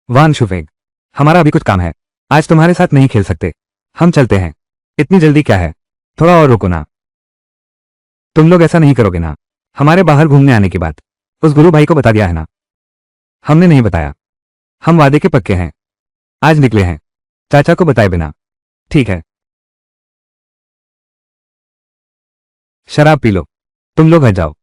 वान शुफेग, हमारा अभी कुछ काम है। आज तुम्हारे साथ नहीं खेल सकते। हम चलते हैं। इतनी जल्दी क्या है? थोड़ा और रुको ना। तुम लोग ऐसा नहीं करोगे ना? हमारे बाहर घूमने आने की बात उस गुरु भाई को बता दिया है ना? हमने नहीं बताया। हम वादे के पक्के हैं। आज निकले हैं, चाचा को बताए बिना। ठीक है। शराब पी लो। तुम लोग हट जाओ।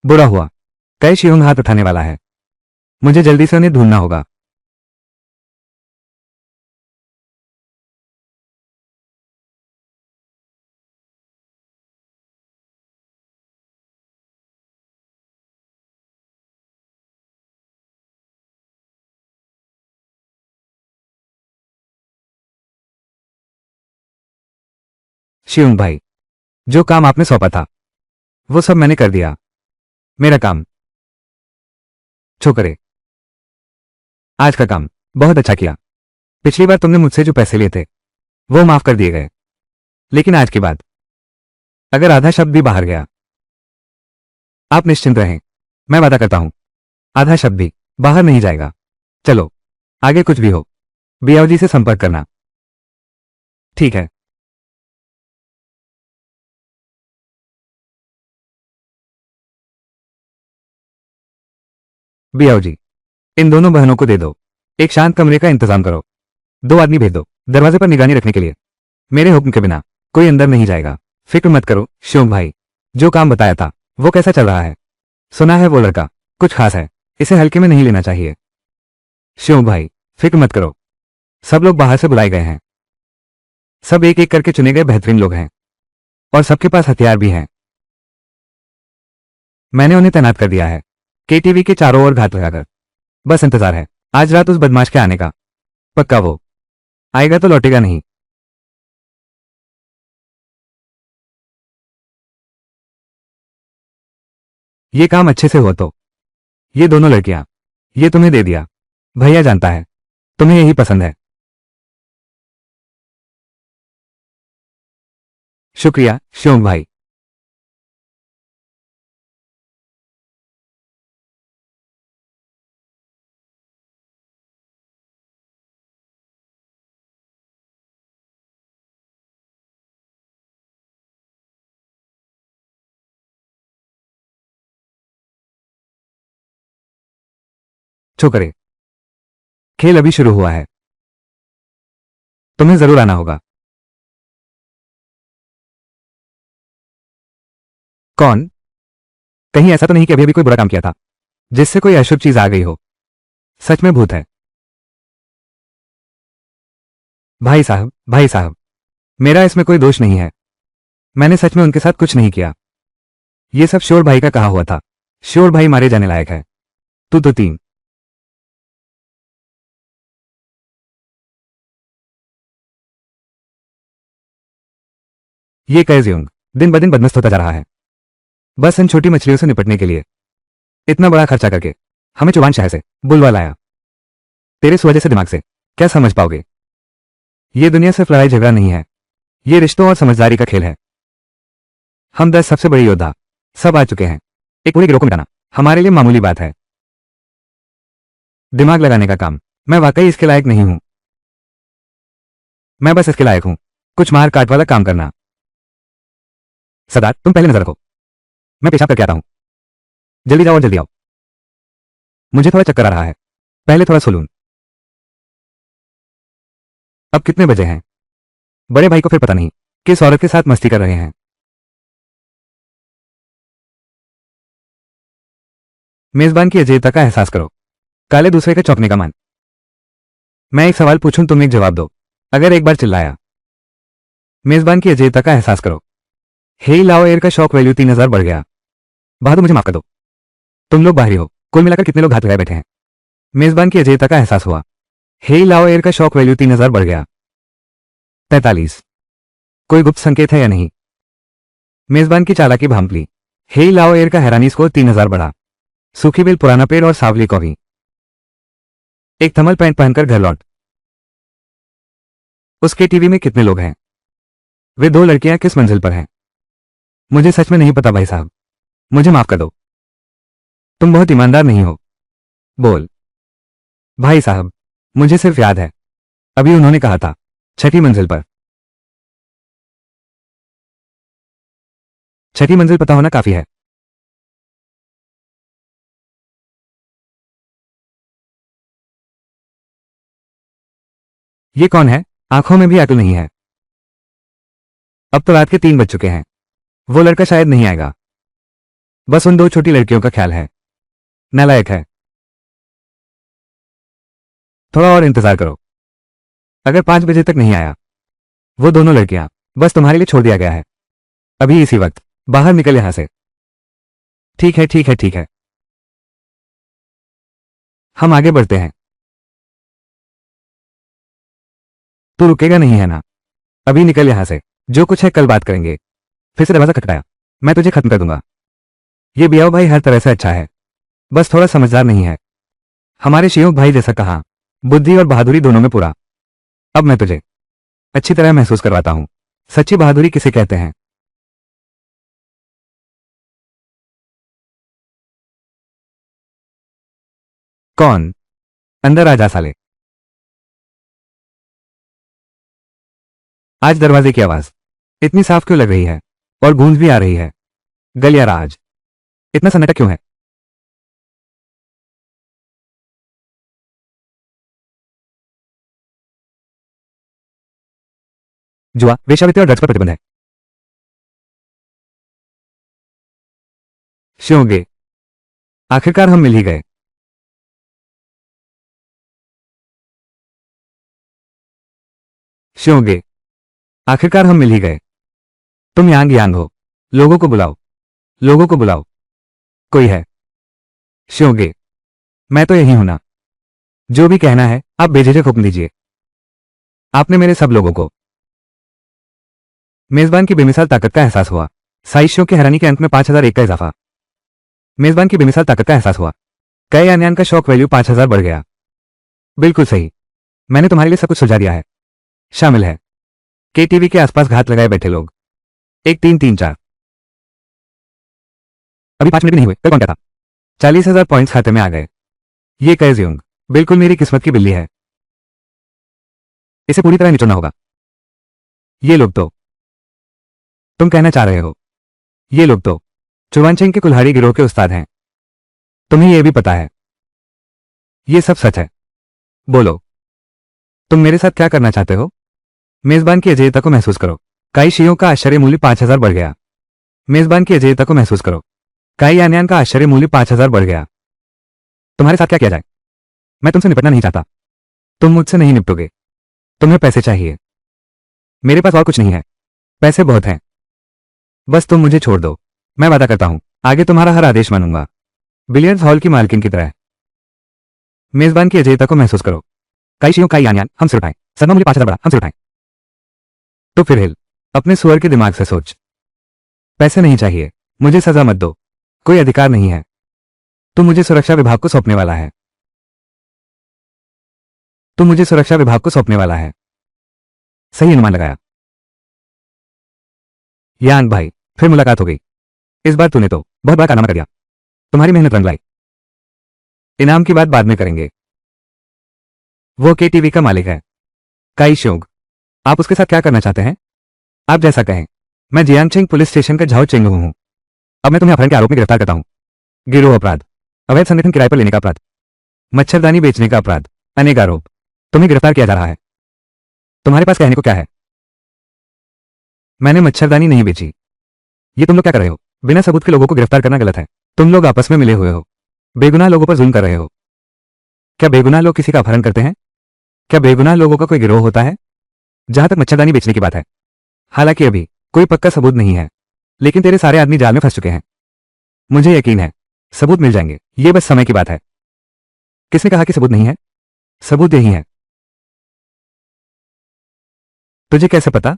बुरा हुआ। कई शिवंग हाथ उठाने वाला है। मुझे जल्दी से उन्हें ढूंढना होगा। शिवंग भाई, जो काम आपने सौंपा था वो सब मैंने कर दिया। मेरा काम छोकरे। आज का काम बहुत अच्छा किया। पिछली बार तुमने मुझसे जो पैसे लिए थे वो माफ कर दिए गए, लेकिन आज के बाद अगर आधा शब्द भी बाहर गया, आप निश्चिंत रहें। मैं वादा करता हूं, आधा शब्द भी बाहर नहीं जाएगा। चलो, आगे कुछ भी हो बियाव जी से संपर्क करना। ठीक है। बियाव जी, इन दोनों बहनों को दे दो। एक शांत कमरे का इंतजाम करो। 2 आदमी भेज दो दरवाजे पर निगरानी रखने के लिए। मेरे हुक्म के बिना कोई अंदर नहीं जाएगा। फिक्र मत करो शिवंग भाई, जो काम बताया था वो कैसा चल रहा है? सुना है वो लड़का कुछ खास है, इसे हल्के में नहीं लेना चाहिए। शिवंग भाई, फिक्र मत करो। सब लोग बाहर से बुलाए गए हैं। सब एक एक करके चुने गए बेहतरीन लोग हैं, और सबके पास हथियार भी हैं। मैंने उन्हें तैनात कर दिया है केटीवी के चारों ओर घात लगाकर। बस इंतजार है आज रात उस बदमाश के आने का। पक्का वो आएगा तो लौटेगा नहीं। ये काम अच्छे से हो तो ये दोनों लड़कियां, ये तुम्हें दे दिया। भैया जानता है तुम्हें यही पसंद है। शुक्रिया शिवंग भाई। छोकरे, खेल अभी शुरू हुआ है। तुम्हें जरूर आना होगा। कौन? कहीं ऐसा तो नहीं कि अभी अभी कोई बुरा काम किया था जिससे कोई अशुभ चीज आ गई हो? सच में भूत है? भाई साहब, मेरा इसमें कोई दोष नहीं है। मैंने सच में उनके साथ कुछ नहीं किया। ये सब शोर भाई का कहा हुआ था। शोर भाई मारे जाने लायक है। तू तो 3। ये कैज़्यूंग दिन ब दिन बदमस्त होता जा रहा है। बस इन छोटी मछलियों से निपटने के लिए इतना बड़ा खर्चा करके हमें चुवान शहर से बुलवा लाया। तेरे इस वजह से दिमाग से क्या समझ पाओगे? ये दुनिया सिर्फ लड़ाई झगड़ा नहीं है, ये रिश्तों और समझदारी का खेल है। हम 10 सबसे बड़े योद्धा सब आ चुके हैं। एक पूरे गिरोह को मिटाना हमारे लिए मामूली बात है। दिमाग लगाने का काम मैं वाकई इसके लायक नहीं हूं। मैं बस इसके लायक हूं कुछ मार काट वाला काम करना। सरदार, तुम पहले नजर रखो, मैं पेशाब करके आता हूं। जल्दी जाओ और जल्दी आओ। मुझे थोड़ा चक्कर आ रहा है, पहले थोड़ा सो लूं। अब कितने बजे हैं? बड़े भाई को फिर पता नहीं किस औरत के साथ मस्ती कर रहे हैं। मेजबान की अजयता का एहसास करो, काले दूसरे के चौंकने का मान। मैं एक सवाल पूछूं, तुम एक जवाब दो। अगर एक बार चिल्लाया। मेजबान की अजयता का एहसास करो। हे लाओ एयर का शॉक वैल्यू 3000 बढ़ गया। बहादुर, मुझे माफ कर दो। तुम लोग बाहरी हो, कुल मिलाकर कितने लोग हाथ लगाए बैठे हैं? मेजबान की अजयता का एहसास हुआ। हे लाओ एयर का शॉक वैल्यू 3000 बढ़ गया। 43। कोई गुप्त संकेत है या नहीं? मेजबान की चालाकी भांपली। हे लाओ एयर का हैरानी स्कोर 3000 बढ़ा। सूखी बेल, पुराना पेड़ और सावली कॉफी। एक थर्मल पैंट पहनकर घर लौट। उसके टीवी में कितने लोग हैं? वे दो लड़कियां किस मंजिल पर हैं? मुझे सच में नहीं पता भाई साहब, मुझे माफ कर दो। तुम बहुत ईमानदार नहीं हो। बोल। भाई साहब, मुझे सिर्फ याद है, अभी उन्होंने कहा था, छठी मंजिल पर। छठी मंजिल पता होना काफी है। ये कौन है? आंखों में भी अकल नहीं है। अब तो रात के 3 बज चुके हैं। वो लड़का शायद नहीं आएगा। बस उन दो छोटी लड़कियों का ख्याल है। नालायक है। थोड़ा और इंतजार करो। अगर 5 बजे तक नहीं आया, वो दोनों लड़कियां बस तुम्हारे लिए छोड़ दिया गया है। अभी इसी वक्त बाहर निकल यहां से। ठीक है, ठीक है, ठीक है। हम आगे बढ़ते हैं। तू रुकेगा नहीं है ना? अभी निकल यहां से। जो कुछ है कल बात करेंगे। फिर से दरवाजा खटखटाया। मैं तुझे खत्म कर दूंगा। ये बियाव भाई हर तरह से अच्छा है, बस थोड़ा समझदार नहीं है। हमारे शिव भाई जैसा कहा, बुद्धि और बहादुरी दोनों में पूरा। अब मैं तुझे अच्छी तरह महसूस करवाता हूं, सच्ची बहादुरी किसे कहते हैं। कौन? अंदर आ जा साले। आज दरवाजे की आवाज इतनी साफ क्यों लग रही है? और गूंज भी आ रही है। गलियाराज, इतना सन्नाटा क्यों है? जुआ, वेश्यावृत्ति और ड्रग्स पर प्रतिबंध है। श्योंगे, आखिरकार हम मिल ही गए। श्योंगे, आखिरकार हम मिल ही गए। तुम यांग यांग हो। लोगों को बुलाओ, लोगों को बुलाओ। कोई है? श्योंगे, मैं तो यही हूं ना। जो भी कहना है आप बेझिझक हुक्म दीजिए। आपने मेरे सब लोगों को। मेजबान की बेमिसाल ताकत का एहसास हुआ। साइशियों की हैरानी के अंक में 5001 का इजाफा। मेजबान की बेमिसाल ताकत का एहसास हुआ। कई अन्यान का शौक वैल्यू 5000 बढ़ गया। बिल्कुल सही। मैंने तुम्हारे लिए सब कुछ सुलझा दिया है। शामिल है के टीवी के आसपास घात लगाए बैठे लोग। 1334। अभी 5 मिनट भी नहीं हुए, कल कौन क्या था? 40,000 पॉइंट्स खाते में आ गए। ये कैज़ बिल्कुल मेरी किस्मत की बिल्ली है। इसे पूरी तरह निचोड़ना होगा। ये लोग तो तुम कहना चाह रहे हो, ये लोग तो चुवानचेंग के कुल्हाड़ी गिरोह के उस्ताद हैं। तुम्हें यह भी पता है ये सब सच है। बोलो, तुम मेरे साथ क्या करना चाहते हो? मेजबान की अजेयता को महसूस करो। काई शियों का आश्चर्य मूल्य 5000 बढ़ गया। मेजबान की अजेयता को महसूस करो। काई यान्यान का आश्चर्य मूल्य 5000 बढ़ गया। तुम्हारे साथ क्या किया जाए? मैं तुमसे निपटना नहीं चाहता। तुम मुझसे नहीं निपटोगे। तुम्हें पैसे चाहिए। मेरे पास और कुछ नहीं है। पैसे बहुत हैं। बस तुम मुझे छोड़ दो। मैं वादा करता हूं, आगे तुम्हारा हर आदेश मानूंगा। बिलियर्ड्स हॉल की मालकिन की तरह। मेजबान की अजेयता को महसूस करो। काई शियों काई यान्यान हम सिर उठाएं। सदमा मूल्य 5000 बढ़ा, हम सिर उठाएं। तो फिर हिल। अपने सुअर के दिमाग से सोच। पैसे नहीं चाहिए। मुझे सजा मत दो। कोई अधिकार नहीं है। तू मुझे सुरक्षा विभाग को सौंपने वाला है। तू मुझे सुरक्षा विभाग को सौंपने वाला है। सही अनुमान लगाया यांग भाई। फिर मुलाकात हो गई। इस बार तूने तो बहुत बड़ा कारनामा कर दिया। तुम्हारी मेहनत रंग लाई। इनाम की बात बाद में करेंगे। वो के टीवी का मालिक है, काई श्योंग। आप उसके साथ क्या करना चाहते हैं? आप जैसा कहें। मैं जियांगचेंग पुलिस स्टेशन का झाओ चेंग हूं। अब मैं तुम्हें अपहरण के आरोप में गिरफ्तार करता हूं। गिरोह अपराध, अवैध संगठन किराए पर लेने का अपराध, मच्छरदानी बेचने का अपराध, अनेक आरोप। तुम्हें गिरफ्तार किया जा रहा है। तुम्हारे पास कहने को क्या है? मैंने मच्छरदानी नहीं बेची। ये तुम लोग क्या कर रहे हो? बिना सबूत के लोगों को गिरफ्तार करना गलत है। तुम लोग आपस में मिले हुए हो। बेगुनाह लोगों पर जुल्म कर रहे हो। क्या बेगुनाह लोग किसी का अपहरण करते हैं? क्या बेगुनाह लोगों का कोई गिरोह होता है? जहां तक मच्छरदानी बेचने की बात है, हालांकि अभी कोई पक्का सबूत नहीं है, लेकिन तेरे सारे आदमी जाल में फंस चुके हैं। मुझे यकीन है सबूत मिल जाएंगे। ये बस समय की बात है। किसने कहा कि सबूत नहीं है? सबूत यही है। तुझे कैसे पता?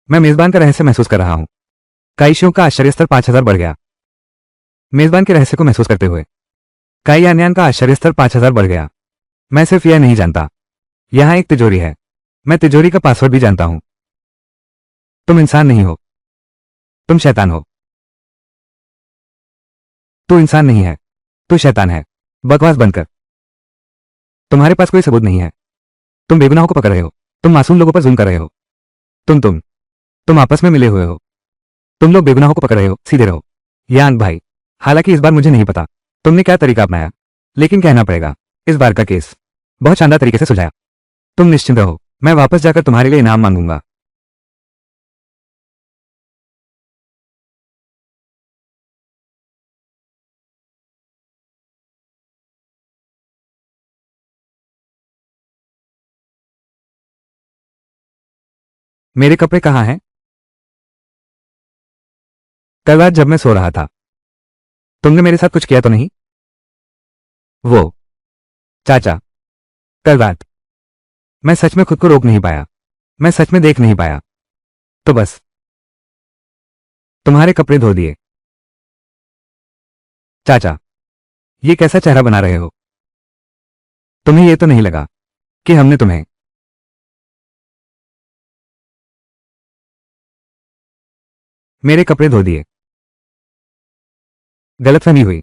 मैं मेजबान का रहस्य महसूस कर रहा हूं। काइशियों का आश्चर्य स्तर 5000 बढ़ गया। मेजबान के रहस्य को महसूस करते हुए काई यानयान का आश्चर्य स्तर 5000 बढ़ गया। मैं सिर्फ यह नहीं जानता, यहां एक तिजोरी है। मैं तिजोरी का पासवर्ड भी जानता हूं। तुम इंसान नहीं हो, तुम शैतान हो। तू इंसान नहीं है, तू शैतान है। बकवास बंद कर। तुम्हारे पास कोई सबूत नहीं है। तुम बेगुनाहों को पकड़ रहे हो, तुम मासूम लोगों पर जुल्म कर रहे हो। तुम आपस में मिले हुए हो। तुम लोग बेगुनाहों को पकड़ रहे हो, सीधे रहो। यांग भाई, हालांकि इस बार मुझे नहीं पता तुमने क्या तरीका अपनाया, लेकिन कहना पड़ेगा इस बार का केस बहुत शानदार तरीके से सुलझाया। तुम निश्चिंत रहो, मैं वापस जाकर तुम्हारे लिए इनाम मांगूंगा। मेरे कपड़े कहाँ हैं? कल रात जब मैं सो रहा था, तुमने मेरे साथ कुछ किया तो नहीं? वो चाचा, कल रात मैं सच में खुद को रोक नहीं पाया। मैं सच में देख नहीं पाया, तो बस तुम्हारे कपड़े धो दिए। चाचा, ये कैसा चेहरा बना रहे हो? तुम्हें ये तो नहीं लगा कि हमने तुम्हें मेरे कपड़े धो दिए? गलतफहमी हुई।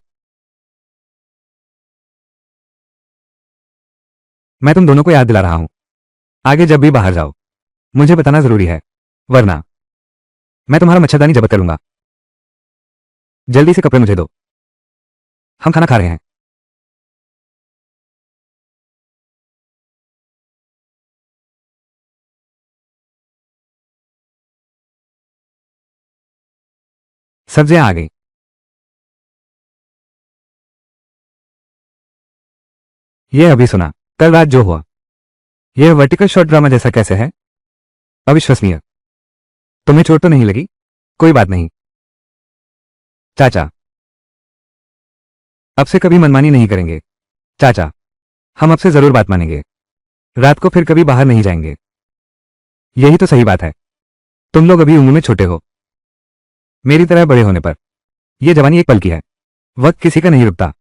मैं तुम दोनों को याद दिला रहा हूं, आगे जब भी बाहर जाओ मुझे बताना जरूरी है, वरना मैं तुम्हारा मच्छरदानी जब्त करूंगा। जल्दी से कपड़े मुझे दो, हम खाना खा रहे हैं। सब्जियां आ गई। ये अभी सुना, कल रात जो हुआ, यह वर्टिकल शॉट ड्रामा जैसा कैसे है? अविश्वसनीय। तुम्हें चोट तो नहीं लगी? कोई बात नहीं चाचा, अब से कभी मनमानी नहीं करेंगे। चाचा, हम अब से जरूर बात मानेंगे। रात को फिर कभी बाहर नहीं जाएंगे। यही तो सही बात है। तुम लोग अभी उम्र में छोटे हो, मेरी तरह बड़े होने पर यह जवानी एक पल की है। वक्त किसी का नहीं रुकता।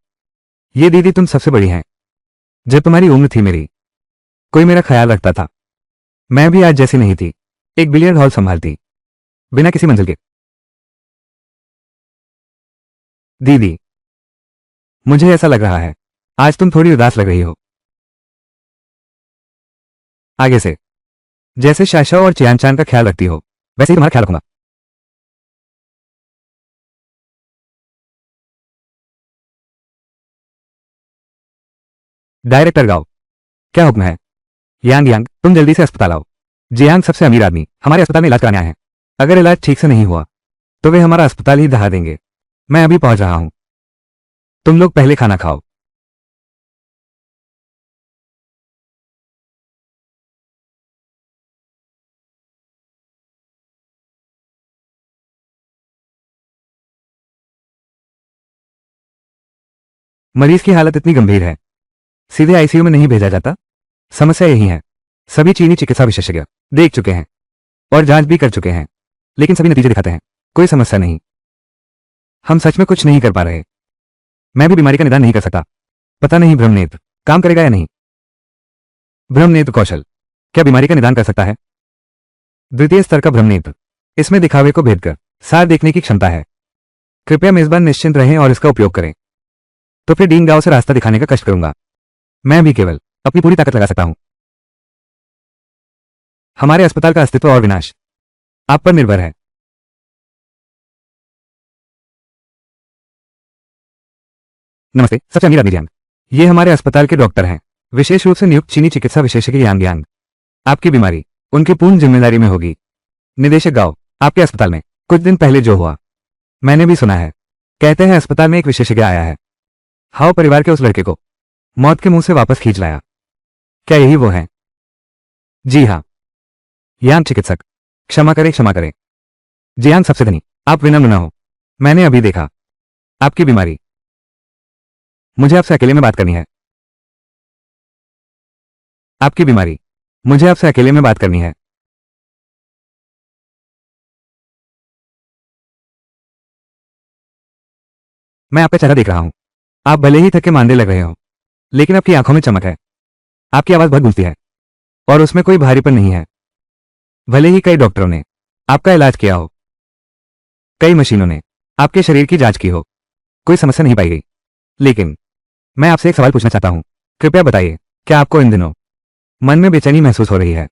ये दीदी तुम सबसे बड़ी हैं। जब तुम्हारी उम्र थी मेरी, कोई मेरा ख्याल रखता था। मैं भी आज जैसी नहीं थी, एक बिलियर्ड हॉल संभालती बिना किसी मंजिल के। दीदी, मुझे ऐसा लग रहा है आज तुम थोड़ी उदास लग रही हो। आगे से जैसे शाशा और चियान चान का ख्याल रखती हो, वैसे ही तुम्हारा ख्याल रखूंगा। डायरेक्टर गाओ, क्या हुक्म है? यांग यांग, तुम जल्दी से अस्पताल आओ। जियांग सबसे अमीर आदमी हमारे अस्पताल में इलाज कराने आए हैं। अगर इलाज ठीक से नहीं हुआ तो वे हमारा अस्पताल ही दहा देंगे। मैं अभी पहुंच रहा हूं, तुम लोग पहले खाना खाओ। मरीज की हालत इतनी गंभीर है, सीधे आईसीयू में नहीं भेजा जाता। समस्या यही है, सभी चीनी चिकित्सा विशेषज्ञ देख चुके हैं और जांच भी कर चुके हैं, लेकिन सभी नतीजे दिखाते हैं कोई समस्या नहीं। हम सच में कुछ नहीं कर पा रहे। मैं भी बीमारी का निदान नहीं कर सकता। पता नहीं ब्रह्मनेत्र काम करेगा या नहीं। ब्रह्मनेत्र कौशल क्या बीमारी का निदान कर सकता है? द्वितीय स्तर का ब्रह्मनेत्र, इसमें दिखावे को भेद कर सार देखने की क्षमता है। कृपया मेजबान निश्चिंत रहें और इसका उपयोग करें। तो फिर डीन गांव से रास्ता दिखाने का कष्ट करूंगा। मैं भी केवल अपनी पूरी ताकत लगा सकता हूं। हमारे अस्पताल का अस्तित्व और विनाश आप पर निर्भर है। नमस्ते, सबसे अमीर आदमी यांग। ये हमारे अस्पताल के डॉक्टर हैं, विशेष रूप से नियुक्त चीनी चिकित्सा विशेषज्ञ यांग यांग। आपकी बीमारी उनकी पूर्ण जिम्मेदारी में होगी। निदेशक गाओ, आपके अस्पताल में कुछ दिन पहले जो हुआ मैंने भी सुना है। कहते हैं अस्पताल में एक विशेषज्ञ आया है, हाओ परिवार के उस लड़के को मौत के मुंह से वापस खींच लाया। क्या यही वो है? जी हाँ, यांग चिकित्सक। क्षमा करें क्षमा करें। जियांग सबसे धनी, आप विनम्र न हो। मैंने अभी देखा आपकी बीमारी। मुझे आपसे अकेले में बात करनी है। आपकी बीमारी, मुझे आपसे अकेले में बात करनी है। मैं आपका चेहरा देख रहा हूं। आप भले ही थके मांदे लग रहे हो, लेकिन आपकी आंखों में चमक है। आपकी आवाज बहुत गूंजती है और उसमें कोई भारीपन नहीं है। भले ही कई डॉक्टरों ने आपका इलाज किया हो, कई मशीनों ने आपके शरीर की जांच की हो, कोई समस्या नहीं पाई गई। लेकिन मैं आपसे एक सवाल पूछना चाहता हूं। कृपया बताइए, क्या आपको इन दिनों मन में बेचैनी महसूस हो रही है?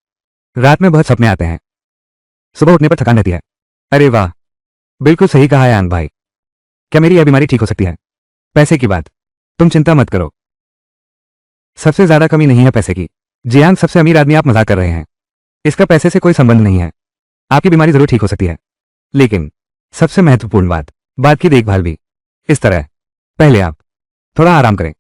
रात में बहुत सपने आते हैं, सुबह उठने पर थकान रहती है। अरे वाह, बिल्कुल सही कहा है आनंद भाई। क्या मेरी यह बीमारी ठीक हो सकती है? पैसे की बात, तुम चिंता मत करो। सबसे ज्यादा कमी नहीं है पैसे की। जियांग सबसे अमीर आदमी, आप मजाक कर रहे हैं। इसका पैसे से कोई संबंध नहीं है। आपकी बीमारी जरूर ठीक हो सकती है, लेकिन सबसे महत्वपूर्ण बात की देखभाल भी। इस तरह पहले आप थोड़ा आराम करें।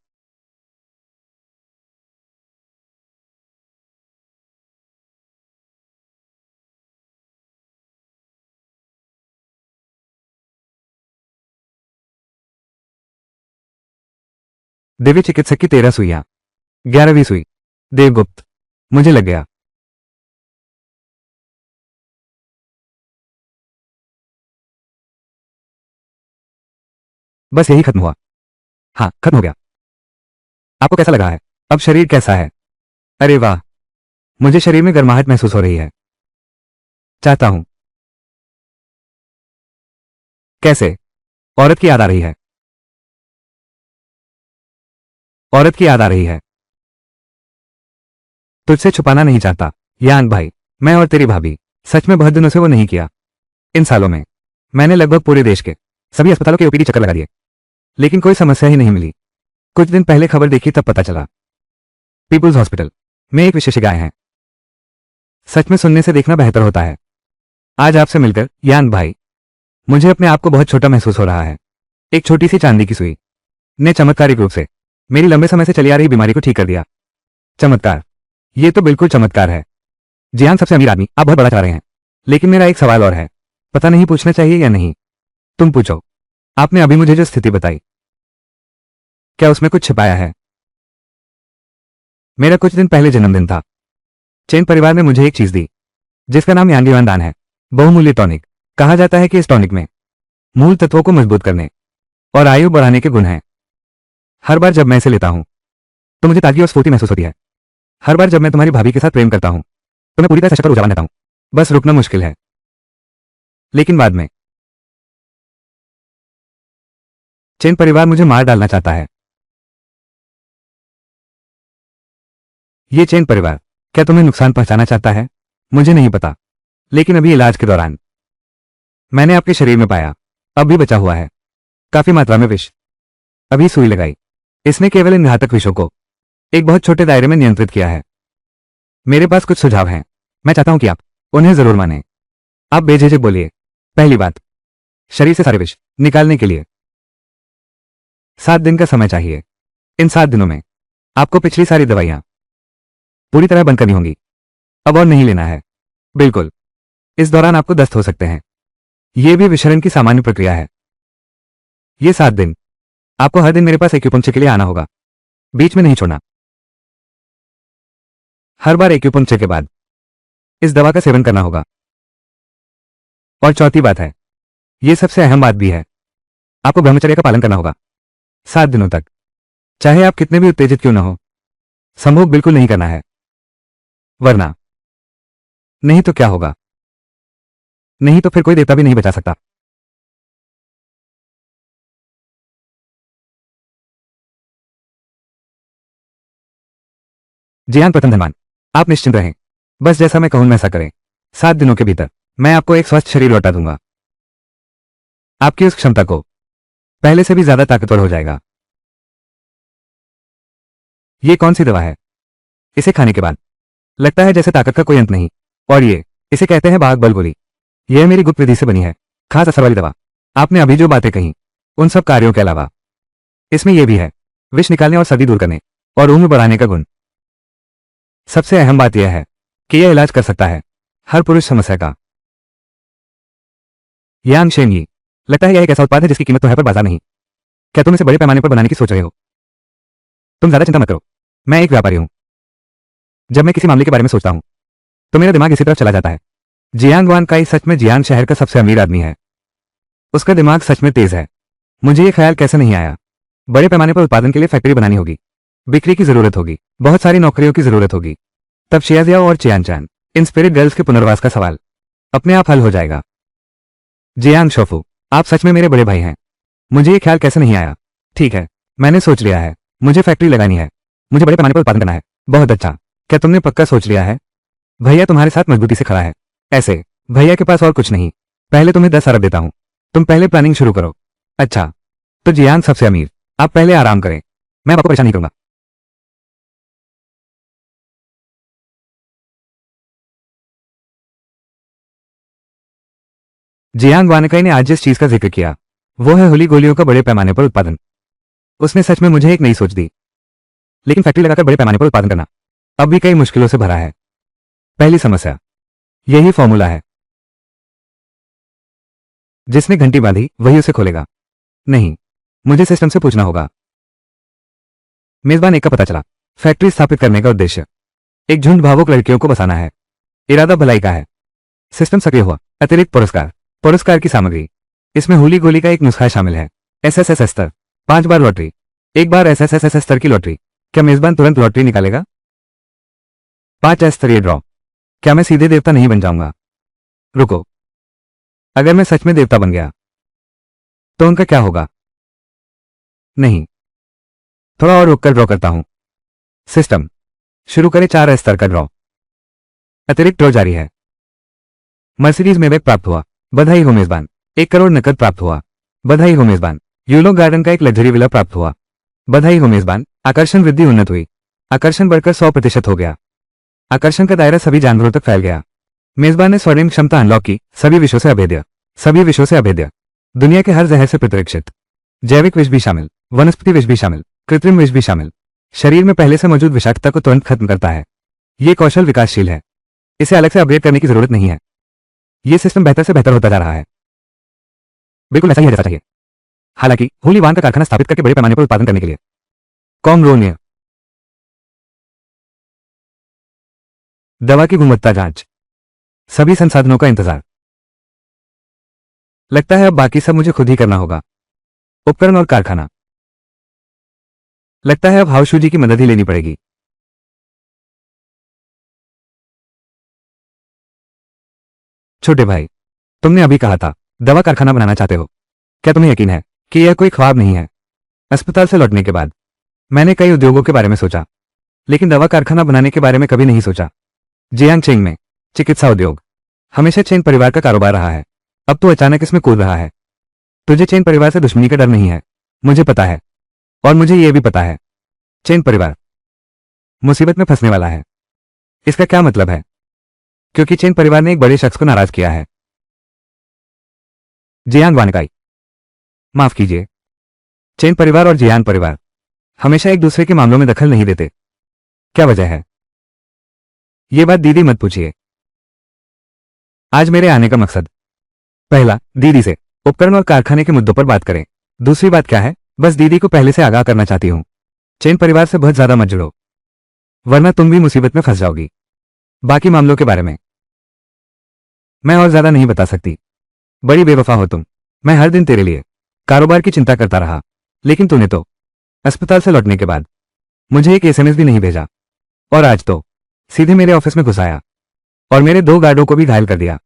दिव्य चिकित्सक की 13 सुइयां, 11वीं सुई। देवगुप्त, मुझे लग गया। बस यही खत्म हुआ। हाँ, खत्म हो गया। आपको कैसा लगा है? अब शरीर कैसा है? अरे वाह, मुझे शरीर में गर्माहट महसूस हो रही है। चाहता हूं। कैसे? औरत की याद आ रही है। औरत की याद आ रही है। तुझसे छुपाना नहीं चाहता यांग भाई। मैं और तेरी भाभी, सच में बहुत दिनों से वो नहीं किया। इन सालों में मैंने लगभग पूरे देश के सभी अस्पतालों के ओपीडी चक्कर लगा दिए, लेकिन कोई समस्या ही नहीं मिली। कुछ दिन पहले खबर देखी तब पता चला, पीपुल्स हॉस्पिटल में एक विशेषज्ञ आए हैं। सच में सुनने से देखना बेहतर होता है। आज आपसे मिलकर यांग भाई, मुझे अपने आप को बहुत छोटा महसूस हो रहा है। एक छोटी सी चांदी की सुई ने चमत्कारिक रूप से मेरी लंबे समय से चली आ रही बीमारी को ठीक कर दिया। चमत्कार, ये तो बिल्कुल चमत्कार है। जियांग सबसे अमीर आदमी, आप बहुत बड़ा चाह रहे हैं, लेकिन मेरा एक सवाल और है। पता नहीं पूछना चाहिए या नहीं? तुम पूछो। आपने अभी मुझे जो स्थिति बताई, क्या उसमें कुछ छिपाया है? मेरा कुछ दिन पहले जन्मदिन था। चेन परिवार ने मुझे एक चीज दी, जिसका नाम यांगेवान दान है। बहुमूल्य टॉनिक। कहा जाता है कि इस टॉनिक में मूल तत्वों को मजबूत करने और आयु बढ़ाने के गुण हैं। हर बार जब मैं इसे लेता हूं तो मुझे ताजगी और स्फूर्ति महसूस होती है। हर बार जब मैं तुम्हारी भाभी के साथ प्रेम करता हूं तो मैं पूरी तरह सशक्त और ऊर्जावान रहता हूं। बस रुकना मुश्किल है, लेकिन बाद में चेन परिवार मुझे मार डालना चाहता है। ये चेन परिवार क्या तुम्हें नुकसान पहुंचाना चाहता है? मुझे नहीं पता, लेकिन अभी इलाज के दौरान मैंने आपके शरीर में पाया, अब भी बचा हुआ है काफी मात्रा में विष। अभी सुई लगाई, इसने केवल इन घातक विषों को एक बहुत छोटे दायरे में नियंत्रित किया है। मेरे पास कुछ सुझाव हैं, मैं चाहता हूं कि आप उन्हें जरूर मानें। आप बेझिझक बोलिए। पहली बात, शरीर से सारे विष निकालने के लिए 7 दिन का समय चाहिए। इन 7 दिनों में आपको पिछली सारी दवाइयां पूरी तरह बंद करनी होंगी। अब और नहीं लेना है। बिल्कुल। इस दौरान आपको दस्त हो सकते हैं, यह भी विषरण की सामान्य प्रक्रिया है। ये 7 दिन आपको हर दिन मेरे पास एक्यूपंक्चर के लिए आना होगा, बीच में नहीं छोड़ना। हर बार एक्यूपंक्चर के बाद इस दवा का सेवन करना होगा। और चौथी बात है, यह सबसे अहम बात भी है, आपको ब्रह्मचर्य का पालन करना होगा 7 दिनों तक। चाहे आप कितने भी उत्तेजित क्यों न हो, संभोग बिल्कुल नहीं करना है। वरना नहीं तो क्या होगा? नहीं तो फिर कोई देवता भी नहीं बचा सकता। जियान प्रथम धनवान, आप निश्चिंत रहें। बस जैसा मैं कहूं वैसा करें। 7 दिनों के भीतर मैं आपको एक स्वस्थ शरीर लौटा दूंगा। आपकी उस क्षमता को पहले से भी ज्यादा ताकतवर हो जाएगा। ये कौन सी दवा है? इसे खाने के बाद लगता है जैसे ताकत का कोई अंत नहीं। और ये इसे कहते हैं बाघ बल गोली। यह मेरी गुप्त विधि से बनी है, खास असर वाली दवा। आपने अभी जो बातें कही, उन सब कार्यों के अलावा इसमें यह भी है, विष निकालने और सर्दी दूर करने और उम्र बढ़ाने का गुण। सबसे अहम बात यह है कि यह इलाज कर सकता है हर पुरुष समस्या का। यांग शेंगी, लगता है यह एक ऐसा उत्पाद है जिसकी कीमत तो है पर बाजार नहीं। क्या तुम इसे बड़े पैमाने पर बनाने की सोच रहे हो? तुम ज्यादा चिंता मत करो, मैं एक व्यापारी हूं। जब मैं किसी मामले के बारे में सोचता हूं तो मेरा दिमाग इसी तरफ चला जाता है। जियांग वान काई सच में जियांग शहर का सबसे अमीर आदमी है। उसका दिमाग सच में तेज है। मुझे ये ख्याल कैसे नहीं आया। बड़े पैमाने पर उत्पादन के लिए फैक्ट्री बनानी होगी, बिक्री की जरूरत होगी, बहुत सारी नौकरियों की जरूरत होगी। तब शियाजियाओ और चियानचान, इन स्पिरिट गर्ल्स के पुनर्वास का सवाल अपने आप हल हो जाएगा। जियांग शोफू, आप सच में मेरे बड़े भाई हैं। मुझे ये ख्याल कैसे नहीं आया। ठीक है, मैंने सोच लिया है, मुझे फैक्ट्री लगानी है, मुझे बड़े पैमाने पर उत्पादन करना है। बहुत अच्छा, क्या तुमने पक्का सोच लिया है? भैया तुम्हारे साथ मजबूती से खड़ा है। ऐसे भैया के पास और कुछ नहीं। पहले तुम्हें 10 अरब देता हूं, तुम पहले प्लानिंग शुरू करो। अच्छा, तो जियांग सबसे अमीर, आप पहले आराम करें, मैं आपको परेशान नहीं करूंगा। जियांग वानकाई ने आज जिस चीज का जिक्र किया वो है होली गोलियों का बड़े पैमाने पर उत्पादन। उसने सच में मुझे एक नई सोच दी। लेकिन फैक्ट्री लगाकर बड़े पैमाने पर उत्पादन करना अब भी कई मुश्किलों से भरा है। पहली समस्या, यही फॉर्मूला है, जिसने घंटी बांधी वही उसे खोलेगा। नहीं, मुझे सिस्टम से पूछना होगा। मेजबान एक का पता चला, फैक्ट्री स्थापित करने का उद्देश्य एक झुंड भावुक लड़कियों को बसाना है, इरादा भलाई का है। सिस्टम सक्रिय हुआ। अतिरिक्त पुरस्कार, पुरस्कार की सामग्री, इसमें होली गोली का एक नुस्खा शामिल है। एसएसएस स्तर, 5 बार लॉटरी, एक बार एसएसएस स्तर की लॉटरी। क्या मेजबान तुरंत लॉटरी निकालेगा? 5 स्तरीय ड्रॉ, क्या मैं सीधे देवता नहीं बन जाऊंगा? रुको, अगर मैं सच में देवता बन गया तो उनका क्या होगा? नहीं, थोड़ा और रुककर ड्रॉ करता हूं। सिस्टम शुरू करें। 4 स्तर का ड्रॉ, अतिरिक्त ड्रॉ जारी है। मर्सिडीज में बैग प्राप्त हुआ, बधाई हो मेजबान। 1 करोड़ नकद प्राप्त हुआ, बधाई हो मेजबान। यूलो गार्डन का एक लग्जरी विला प्राप्त हुआ, बधाई हो मेजबान। आकर्षण वृद्धि उन्नत हुई, आकर्षण बढ़कर 100% हो गया। आकर्षण का दायरा सभी जानवरों तक फैल गया। मेजबान ने स्वर्णिम क्षमता अनलॉक की, सभी विषयों से अभेद्य, सभी विषयों से अभेद्य, दुनिया के हर जहर से प्रतिरक्षित। जैविक विष भी शामिल, वनस्पति विष भी शामिल, कृत्रिम विष भी शामिल। शरीर में पहले से मौजूद विषाक्तता को तुरंत खत्म करता है। ये कौशल विकासशील है, इसे अलग से अपग्रेड करने की जरूरत नहीं है। ये सिस्टम बेहतर से बेहतर होता जा रहा है। बिल्कुल ऐसा ही है जैसा चाहिए। हालांकि होली वान का कारखाना स्थापित करके बड़े पैमाने पर उत्पादन करने के लिए कॉन्ग्रोनिया, दवा की गुणवत्ता जांच, सभी संसाधनों का इंतजार। लगता है अब बाकी सब मुझे खुद ही करना होगा। उपकरण और कारखाना, लगता है अब हाउशू जी की मदद ही लेनी पड़ेगी। छोटे भाई, तुमने अभी कहा था दवा कारखाना बनाना चाहते हो। क्या तुम्हें यकीन है कि यह कोई ख्वाब नहीं है? अस्पताल से लौटने के बाद मैंने कई उद्योगों के बारे में सोचा, लेकिन दवा कारखाना बनाने के बारे में कभी नहीं सोचा। जियांग चेंग में चिकित्सा उद्योग हमेशा चेन परिवार का कारोबार रहा है, अब तो अचानक इसमें कूद रहा है। तुझे चेन परिवार से दुश्मनी का डर नहीं है, मुझे पता है। और मुझे यह भी पता है चेन परिवार मुसीबत में फंसने वाला है। इसका क्या मतलब है? क्योंकि चेन परिवार ने एक बड़े शख्स को नाराज किया है। जियांग वानकाई, माफ कीजिए, चेन परिवार और जियांग परिवार हमेशा एक दूसरे के मामलों में दखल नहीं देते। क्या वजह है? ये बात दीदी मत पूछिए। आज मेरे आने का मकसद, पहला, दीदी से उपकरण और कारखाने के मुद्दों पर बात करें। दूसरी बात क्या है? बस दीदी को पहले से आगाह करना चाहती हूं, चेन परिवार से बहुत ज्यादा मत जुड़ो, वरना तुम भी मुसीबत में फंस जाओगी। बाकी मामलों के बारे में मैं और ज्यादा नहीं बता सकती। बड़ी बेवफा हो तुम। मैं हर दिन तेरे लिए कारोबार की चिंता करता रहा, लेकिन तूने तो अस्पताल से लौटने के बाद मुझे एक एसएमएस भी नहीं भेजा, और आज तो सीधे मेरे ऑफिस में घुस आया और मेरे 2 गार्डों को भी घायल कर दिया।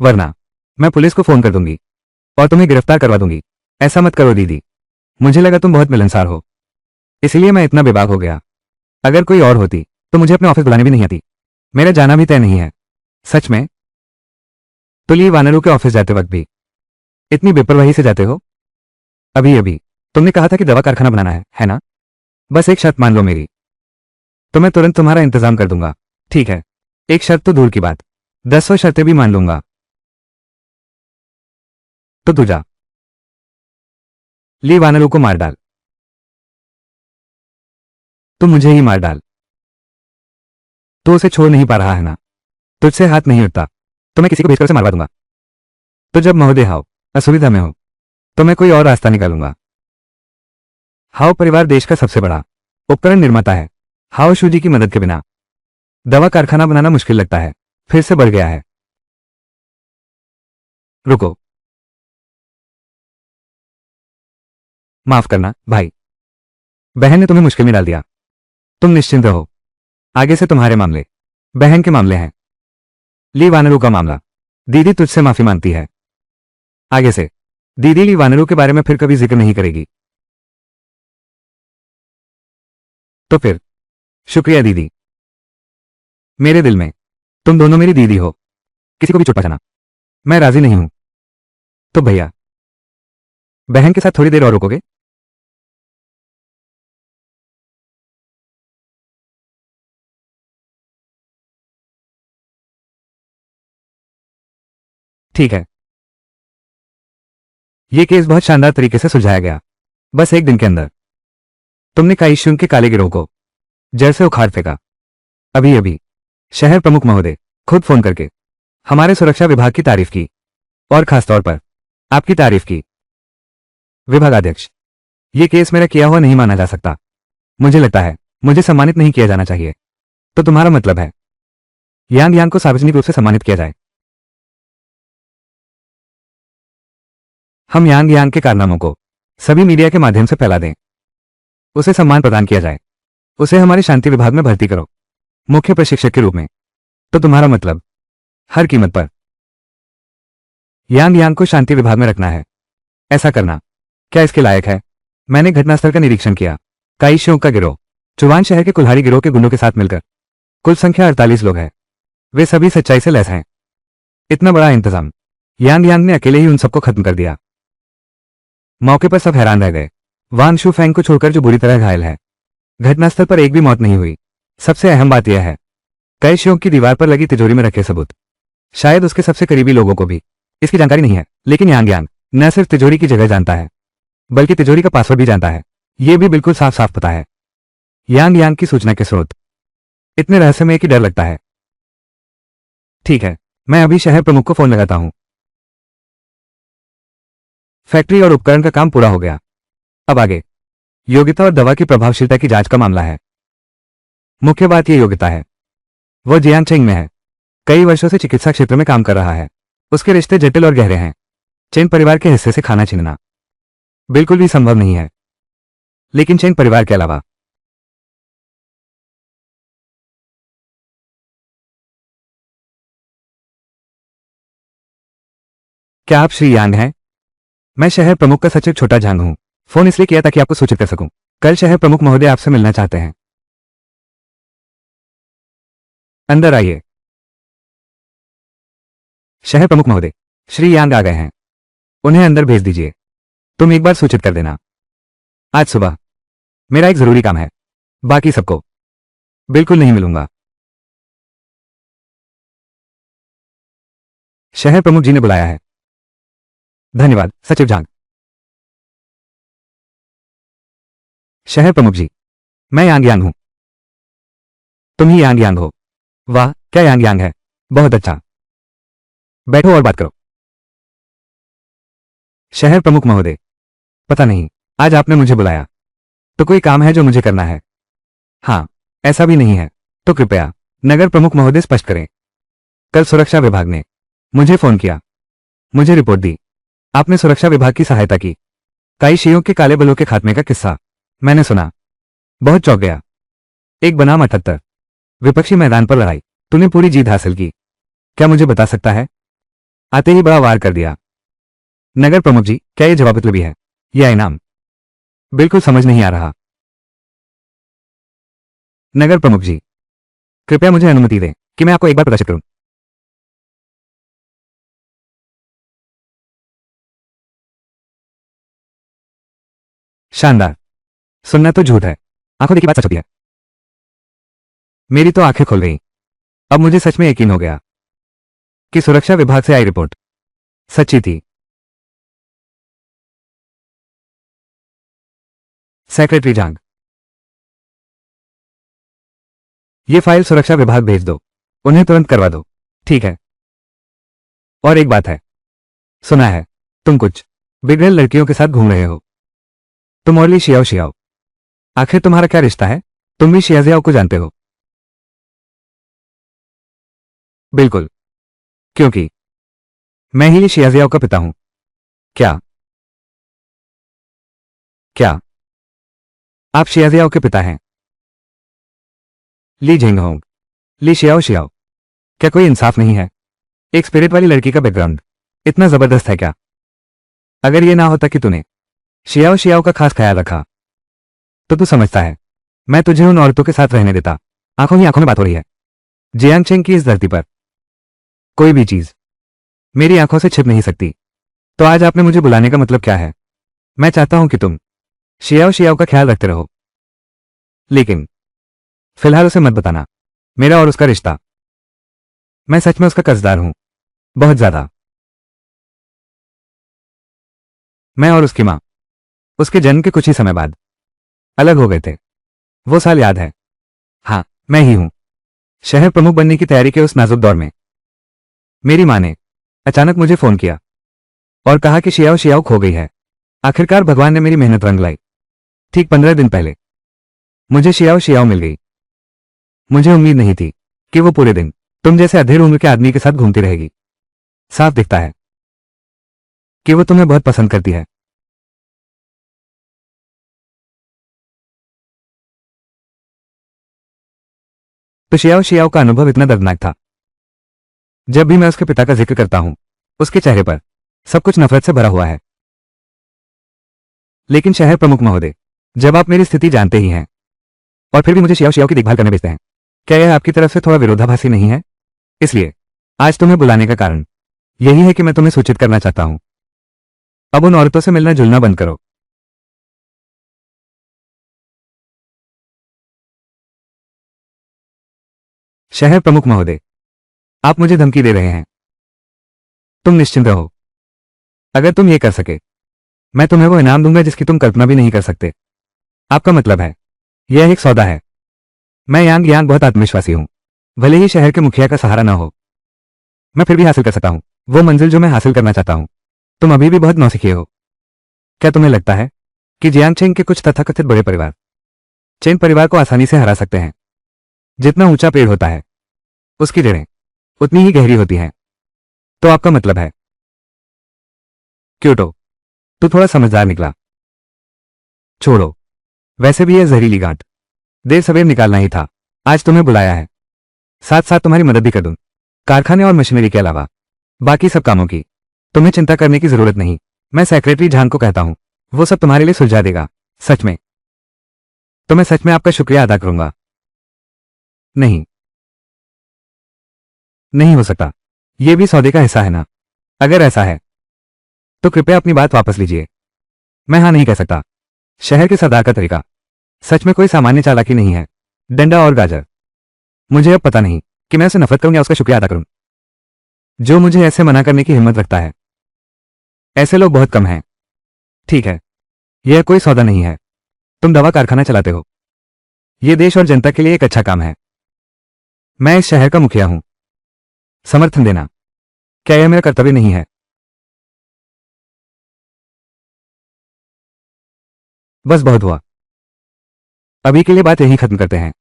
वरना मैं पुलिस को फोन कर दूंगी और तुम्हें गिरफ्तार करवा दूंगी। ऐसा मत करो दीदी, मुझे लगा तुम बहुत मिलनसार हो, इसलिए मैं इतना बेबाक हो गया। अगर कोई और होती तो मुझे अपने ऑफिस बुलाने भी नहीं आती। मेरा जाना भी तय नहीं है। सच में? तो लिए वानरों के ऑफिस जाते वक्त भी इतनी बेपरवाही से जाते हो? अभी अभी तुमने कहा था कि दवा कारखाना बनाना है ना? बस एक शर्त मान लो मेरी, तो मैं तुरंत तुम्हारा इंतजाम कर दूंगा। ठीक है, एक शर्त तो दूर की बात, 10 शर्तें भी मान लूंगा। तो तू जा, ली वानरों को मार डाल। तू मुझे ही मार डाल। तो उसे छोड़ नहीं पा रहा है ना? तुझसे हाथ नहीं उठता तो मैं किसी को भेजकर उसे मारवा दूंगा। तो जब महोदय हाउ असुविधा में हो तो मैं कोई और रास्ता निकालूंगा। हाउ परिवार देश का सबसे बड़ा उपकरण निर्माता है। हाउ शू जी की मदद के बिना दवा कारखाना बनाना मुश्किल लगता है, फिर से बढ़ गया है। रुको, माफ करना भाई, बहन ने तुम्हें मुश्किल में डाल दिया। तुम निश्चिंत रहो, आगे से तुम्हारे मामले बहन के मामले हैं। ली वानरू का मामला, दीदी तुझसे माफी मांगती है। आगे से दीदी ली वानरू के बारे में फिर कभी जिक्र नहीं करेगी। तो फिर शुक्रिया दीदी, मेरे दिल में तुम दोनों मेरी दीदी हो। किसी को भी चोट पहुंचाना मैं राजी नहीं हूं। तो भैया, बहन के साथ थोड़ी देर और रुकोगे? ठीक है, यह केस बहुत शानदार तरीके से सुलझाया गया, बस एक दिन के अंदर। तुमने काईशुंग के काले गिरोह को जड़ से उखाड़ फेंका। अभी अभी शहर प्रमुख महोदय खुद फोन करके हमारे सुरक्षा विभाग की तारीफ की, और खासतौर पर आपकी तारीफ की। विभागाध्यक्ष, यह केस मेरा किया हुआ नहीं माना जा सकता। मुझे लगता है मुझे सम्मानित नहीं किया जाना चाहिए। तो तुम्हारा मतलब है यांग यांग को सार्वजनिक रूप से सम्मानित किया जाए? हम यांग यांग के कारनामों को सभी मीडिया के माध्यम से फैला दें, उसे सम्मान प्रदान किया जाए, उसे हमारे शांति विभाग में भर्ती करो मुख्य प्रशिक्षक के रूप में। तो तुम्हारा मतलब हर कीमत पर यांग यांग को शांति विभाग में रखना है? ऐसा करना क्या इसके लायक है? मैंने घटनास्थल का निरीक्षण किया। काईशों का गिरोह चुवान शहर के कुल्हाड़ी गिरोह के गुंडों के साथ मिलकर कुल संख्या 48 लोग हैं। वे सभी सच्चाई से लैस हैं। इतना बड़ा इंतजाम यांग यांग ने अकेले ही उन सबको खत्म कर दिया। मौके पर सब हैरान रह गए, वान शू फैंग को छोड़कर जो बुरी तरह घायल है। घटनास्थल पर एक भी मौत नहीं हुई। सबसे अहम बात यह है, काईशों की दीवार पर लगी तिजोरी में रखे सबूत। शायद उसके सबसे करीबी लोगों को भी इसकी जानकारी नहीं है, लेकिन यांग यांग न सिर्फ तिजोरी की जगह जानता है, बल्कि तिजोरी का पासवर्ड भी जानता है। यह भी बिल्कुल साफ साफ पता है। यांग यांग की सूचना के स्रोत इतने रहस्यमय कि डर लगता है। ठीक है, मैं अभी शहर प्रमुख को फोन लगाता हूं। फैक्ट्री और उपकरण का काम पूरा हो गया। अब आगे योग्यता और दवा की प्रभावशीलता की जांच का मामला है। मुख्य बात यह योग्यता है। वह जियांगचेंग में है, कई वर्षों से चिकित्सा क्षेत्र में काम कर रहा है। उसके रिश्ते जटिल और गहरे हैं। चेन परिवार के हिस्से से खाना छीनना बिल्कुल भी संभव नहीं है, लेकिन चेन परिवार के अलावा क्या आप श्री यांग हैं? मैं शहर प्रमुख का सचिव छोटा झांग हूं। फोन इसलिए किया ताकि आपको सूचित कर सकूं। कल शहर प्रमुख महोदय आपसे मिलना चाहते हैं। अंदर आइए। शहर प्रमुख महोदय, श्री यांग आ गए हैं, उन्हें अंदर भेज दीजिए। तुम एक बार सूचित कर देना। आज सुबह मेरा एक जरूरी काम है, बाकी सबको बिल्कुल नहीं मिलूंगा। शहर प्रमुख जी ने बुलाया है। धन्यवाद सचिव झांग। शहर प्रमुख जी, मैं यांग यांग हूं। तुम ही यांग यांग हो? वाह, क्या यांग यांग है, बहुत अच्छा। बैठो और बात करो। शहर प्रमुख महोदय, पता नहीं आज आपने मुझे बुलाया तो कोई काम है जो मुझे करना है? हाँ, ऐसा भी नहीं है तो कृपया नगर प्रमुख महोदय स्पष्ट करें। कल सुरक्षा विभाग ने मुझे फोन किया, मुझे रिपोर्ट दी। आपने सुरक्षा विभाग की सहायता की। कई शियों के काले बलों के खात्मे का किस्सा मैंने सुना, बहुत चौंक गया। एक बनाम 78 विपक्षी मैदान पर लड़ाई, तूने पूरी जीत हासिल की। क्या मुझे बता सकता है? आते ही बड़ा वार कर दिया। नगर प्रमुख जी, क्या यह जवाबतलबी है या इनाम? बिल्कुल समझ नहीं आ रहा। नगर प्रमुख जी, कृपया मुझे अनुमति दें कि मैं आपको एक बार प्रदर्शित करूं। शानदार। सुनना तो झूठ है, आंखों देखी बात सच होती है। मेरी तो आंखें खुल गई। अब मुझे सच में यकीन हो गया कि सुरक्षा विभाग से आई रिपोर्ट सच्ची थी। सेक्रेटरी जांग, ये फाइल सुरक्षा विभाग भेज दो, उन्हें तुरंत करवा दो। ठीक है। और एक बात है, सुना है तुम कुछ बिगड़ेल लड़कियों के साथ घूम रहे हो। तुम और ली शियाओ शियाओ, आखिर तुम्हारा क्या रिश्ता है? तुम भी शियाजियाओ को जानते हो? बिल्कुल, क्योंकि मैं ही ली शियाजियाओ का पिता हूं। क्या क्या आप शियाजियाओ के पिता हैं? ली झेंगहोंग। ली शियाओ शियाओ। क्या कोई इंसाफ नहीं है? एक स्पिरिट वाली लड़की का बैकग्राउंड इतना जबरदस्त है क्या? अगर ये ना होता कि तूने शियाओ शियाओ का खास ख्याल रखा तो तू समझता है मैं तुझे उन औरतों के साथ रहने देता। आंखों ही आंखों में बात हो रही है। जियांगचेंग की इस धरती पर कोई भी चीज मेरी आंखों से छिप नहीं सकती। तो आज आपने मुझे बुलाने का मतलब क्या है? मैं चाहता हूं कि तुम शियाओ शियाओ का ख्याल रखते रहो, लेकिन फिलहाल उसे मत बताना मेरा और उसका रिश्ता। मैं सच में उसका कर्जदार हूं, बहुत ज्यादा। मैं और उसकी मां उसके जन्म के कुछ ही समय बाद अलग हो गए थे। वो साल याद है? हाँ, मैं ही हूं। शहर प्रमुख बनने की तैयारी के उस नाजुक दौर में मेरी मां ने अचानक मुझे फोन किया और कहा कि शियाओ शियाओ खो गई है। आखिरकार भगवान ने मेरी मेहनत रंग लाई। ठीक 15 दिन पहले मुझे शियाओ शियाओ मिल गई। मुझे उम्मीद नहीं थी कि वो पूरे दिन तुम जैसे अधेड़ उम्र के आदमी के साथ घूमती रहेगी। साफ दिखता है कि वो तुम्हें बहुत पसंद करती है। तो शियाओ शियाओ का अनुभव इतना दर्दनाक था। जब भी मैं उसके पिता का जिक्र करता हूं उसके चेहरे पर सब कुछ नफरत से भरा हुआ है। लेकिन शहर प्रमुख महोदय, जब आप मेरी स्थिति जानते ही हैं और फिर भी मुझे शियाओ शियाओ की देखभाल करने भेजते हैं, क्या यह आपकी तरफ से थोड़ा विरोधाभासी नहीं है? इसलिए आज तुम्हें बुलाने का कारण यही है कि मैं तुम्हें सूचित करना चाहता हूं, अब उन औरतों से मिलना जुलना बंद करो। शहर प्रमुख महोदय, आप मुझे धमकी दे रहे हैं। तुम निश्चिंत रहो, अगर तुम ये कर सके मैं तुम्हें वो इनाम दूंगा जिसकी तुम कल्पना भी नहीं कर सकते। आपका मतलब है यह एक सौदा है? मैं यांग यांग बहुत आत्मविश्वासी हूं। भले ही शहर के मुखिया का सहारा ना हो, मैं फिर भी हासिल कर सकता हूं वो मंजिल जो मैं हासिल करना चाहता हूं। तुम अभी भी बहुत नौसिखिए हो। क्या तुम्हें लगता है कि जियांगचेंग के कुछ तथाकथित बड़े परिवार चेन परिवार को आसानी से हरा सकते हैं? जितना ऊंचा पेड़ होता है उसकी जड़ें उतनी ही गहरी होती हैं। तो आपका मतलब है क्योटो, तू थोड़ा समझदार निकला। छोड़ो, वैसे भी यह जहरीली गांठ देर सवेर निकालना ही था। आज तुम्हें बुलाया है, साथ साथ तुम्हारी मदद भी कर दूं। कारखाने और मशीनरी के अलावा बाकी सब कामों की तुम्हें चिंता करने की जरूरत नहीं। मैं सेक्रेटरी झांग को कहता हूं, वो सब तुम्हारे लिए सुलझा देगा। सच में? तो मैं सच में आपका शुक्रिया अदा करूंगा। नहीं, नहीं हो सकता। यह भी सौदे का हिस्सा है ना? अगर ऐसा है तो कृपया अपनी बात वापस लीजिए। मैं हाँ नहीं कह सकता। शहर के सरदार का तरीका सच में कोई सामान्य चालाकी नहीं है। डंडा और गाजर। मुझे अब पता नहीं कि मैं उसे नफरत करूं या उसका शुक्रिया अदा करूं जो मुझे ऐसे मना करने की हिम्मत रखता है। ऐसे लोग बहुत कम हैं। ठीक है, यह कोई सौदा नहीं है। तुम दवा कारखाना चलाते हो, यह देश और जनता के लिए एक अच्छा काम है। मैं इस शहर का मुखिया हूं। समर्थन देना क्या यह मेरा कर्तव्य नहीं है? बस बहुत हुआ, अभी के लिए बात यहीं खत्म करते हैं।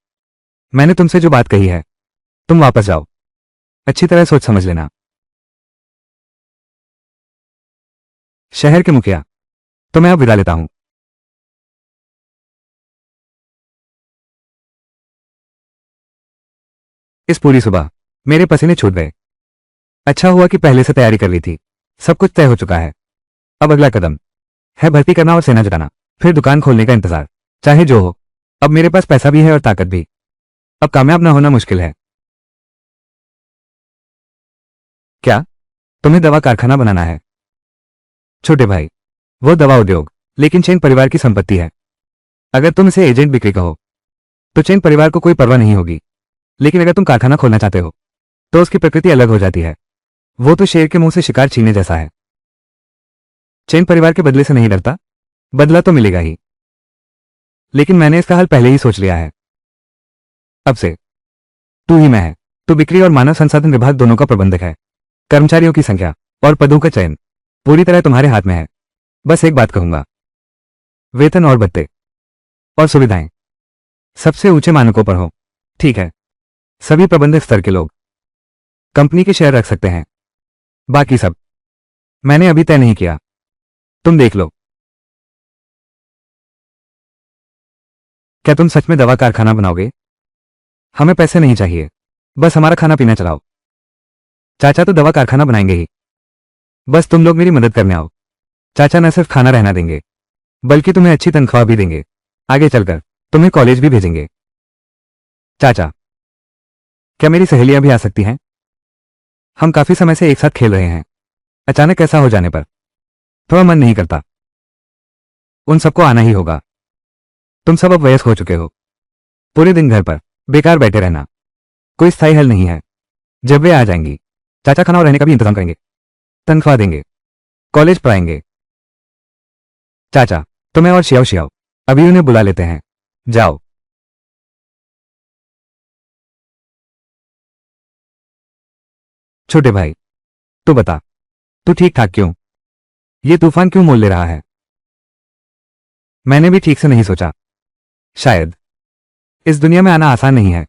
मैंने तुमसे जो बात कही है तुम वापस जाओ, अच्छी तरह सोच समझ लेना। शहर के मुखिया, तो मैं अब विदा लेता हूं। इस पूरी सुबह मेरे पसीने छूट गए। अच्छा हुआ कि पहले से तैयारी कर ली थी। सब कुछ तय हो चुका है। अब अगला कदम है भर्ती करना और सेना जुटाना, फिर दुकान खोलने का इंतजार। चाहे जो हो, अब मेरे पास पैसा भी है और ताकत भी। अब कामयाब ना होना मुश्किल है। क्या तुम्हें दवा कारखाना बनाना है? छोटे भाई, वो दवा उद्योग लेकिन चेन परिवार की संपत्ति है। अगर तुम इसे एजेंट बिक्री कहो तो चेन परिवार को कोई परवाह नहीं होगी, लेकिन अगर तुम कारखाना खोलना चाहते हो तो उसकी प्रकृति अलग हो जाती है। वो तो शेर के मुंह से शिकार छीनने जैसा है। चेन परिवार के बदले से नहीं डरता, बदला तो मिलेगा ही, लेकिन मैंने इसका हल पहले ही सोच लिया है। अब से तू ही मैं है। तू बिक्री और मानव संसाधन विभाग दोनों का प्रबंधक है। कर्मचारियों की संख्या और पदों का चयन पूरी तरह तुम्हारे हाथ में है। बस एक बात कहूंगा, वेतन और भत्ते और सुविधाएं सबसे ऊंचे मानकों पर हो। ठीक है? सभी प्रबंधक स्तर के लोग कंपनी के शेयर रख सकते हैं। बाकी सब मैंने अभी तय नहीं किया, तुम देख लो। क्या तुम सच में दवा कारखाना बनाओगे? हमें पैसे नहीं चाहिए, बस हमारा खाना पीना चलाओ। चाचा तो दवा कारखाना बनाएंगे ही, बस तुम लोग मेरी मदद करने आओ। चाचा न सिर्फ खाना रहना देंगे, बल्कि तुम्हें अच्छी तनख्वाह भी देंगे। आगे चलकर तुम्हें कॉलेज भी भेजेंगे। चाचा, क्या मेरी सहेलियां भी आ सकती हैं? हम काफी समय से एक साथ खेल रहे हैं, अचानक ऐसा हो जाने पर थोड़ा मन नहीं करता। उन सबको आना ही होगा। तुम सब अब वयस्क हो चुके हो, पूरे दिन घर पर बेकार बैठे रहना कोई स्थायी हल नहीं है। जब वे आ जाएंगी, चाचा खाना और रहने का भी इंतजाम करेंगे, तनख्वाह देंगे, कॉलेज पढ़ाएंगे। चाचा, तुम्हें और शियाओ शियाओ अभी उन्हें बुला लेते हैं, जाओ। छोटे भाई, तू बता, तू ठीक ठाक क्यों? ये तूफान क्यों मोल ले रहा है? मैंने भी ठीक से नहीं सोचा। शायद इस दुनिया में आना आसान नहीं है,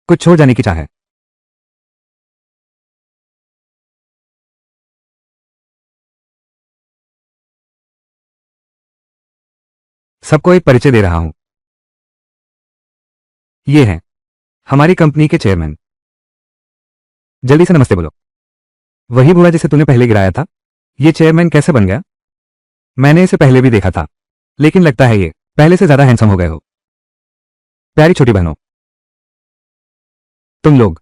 कुछ छोड़ जाने की चाह है। सबको एक परिचय दे रहा हूं। ये हैं हमारी कंपनी के चेयरमैन। जल्दी से नमस्ते बोलो। वही बूढ़ा जिसे तूने पहले गिराया था, ये चेयरमैन कैसे बन गया? मैंने इसे पहले भी देखा था, लेकिन लगता है ये पहले से ज्यादा हैंडसम हो गए हो। प्यारी छोटी बहनों, तुम लोग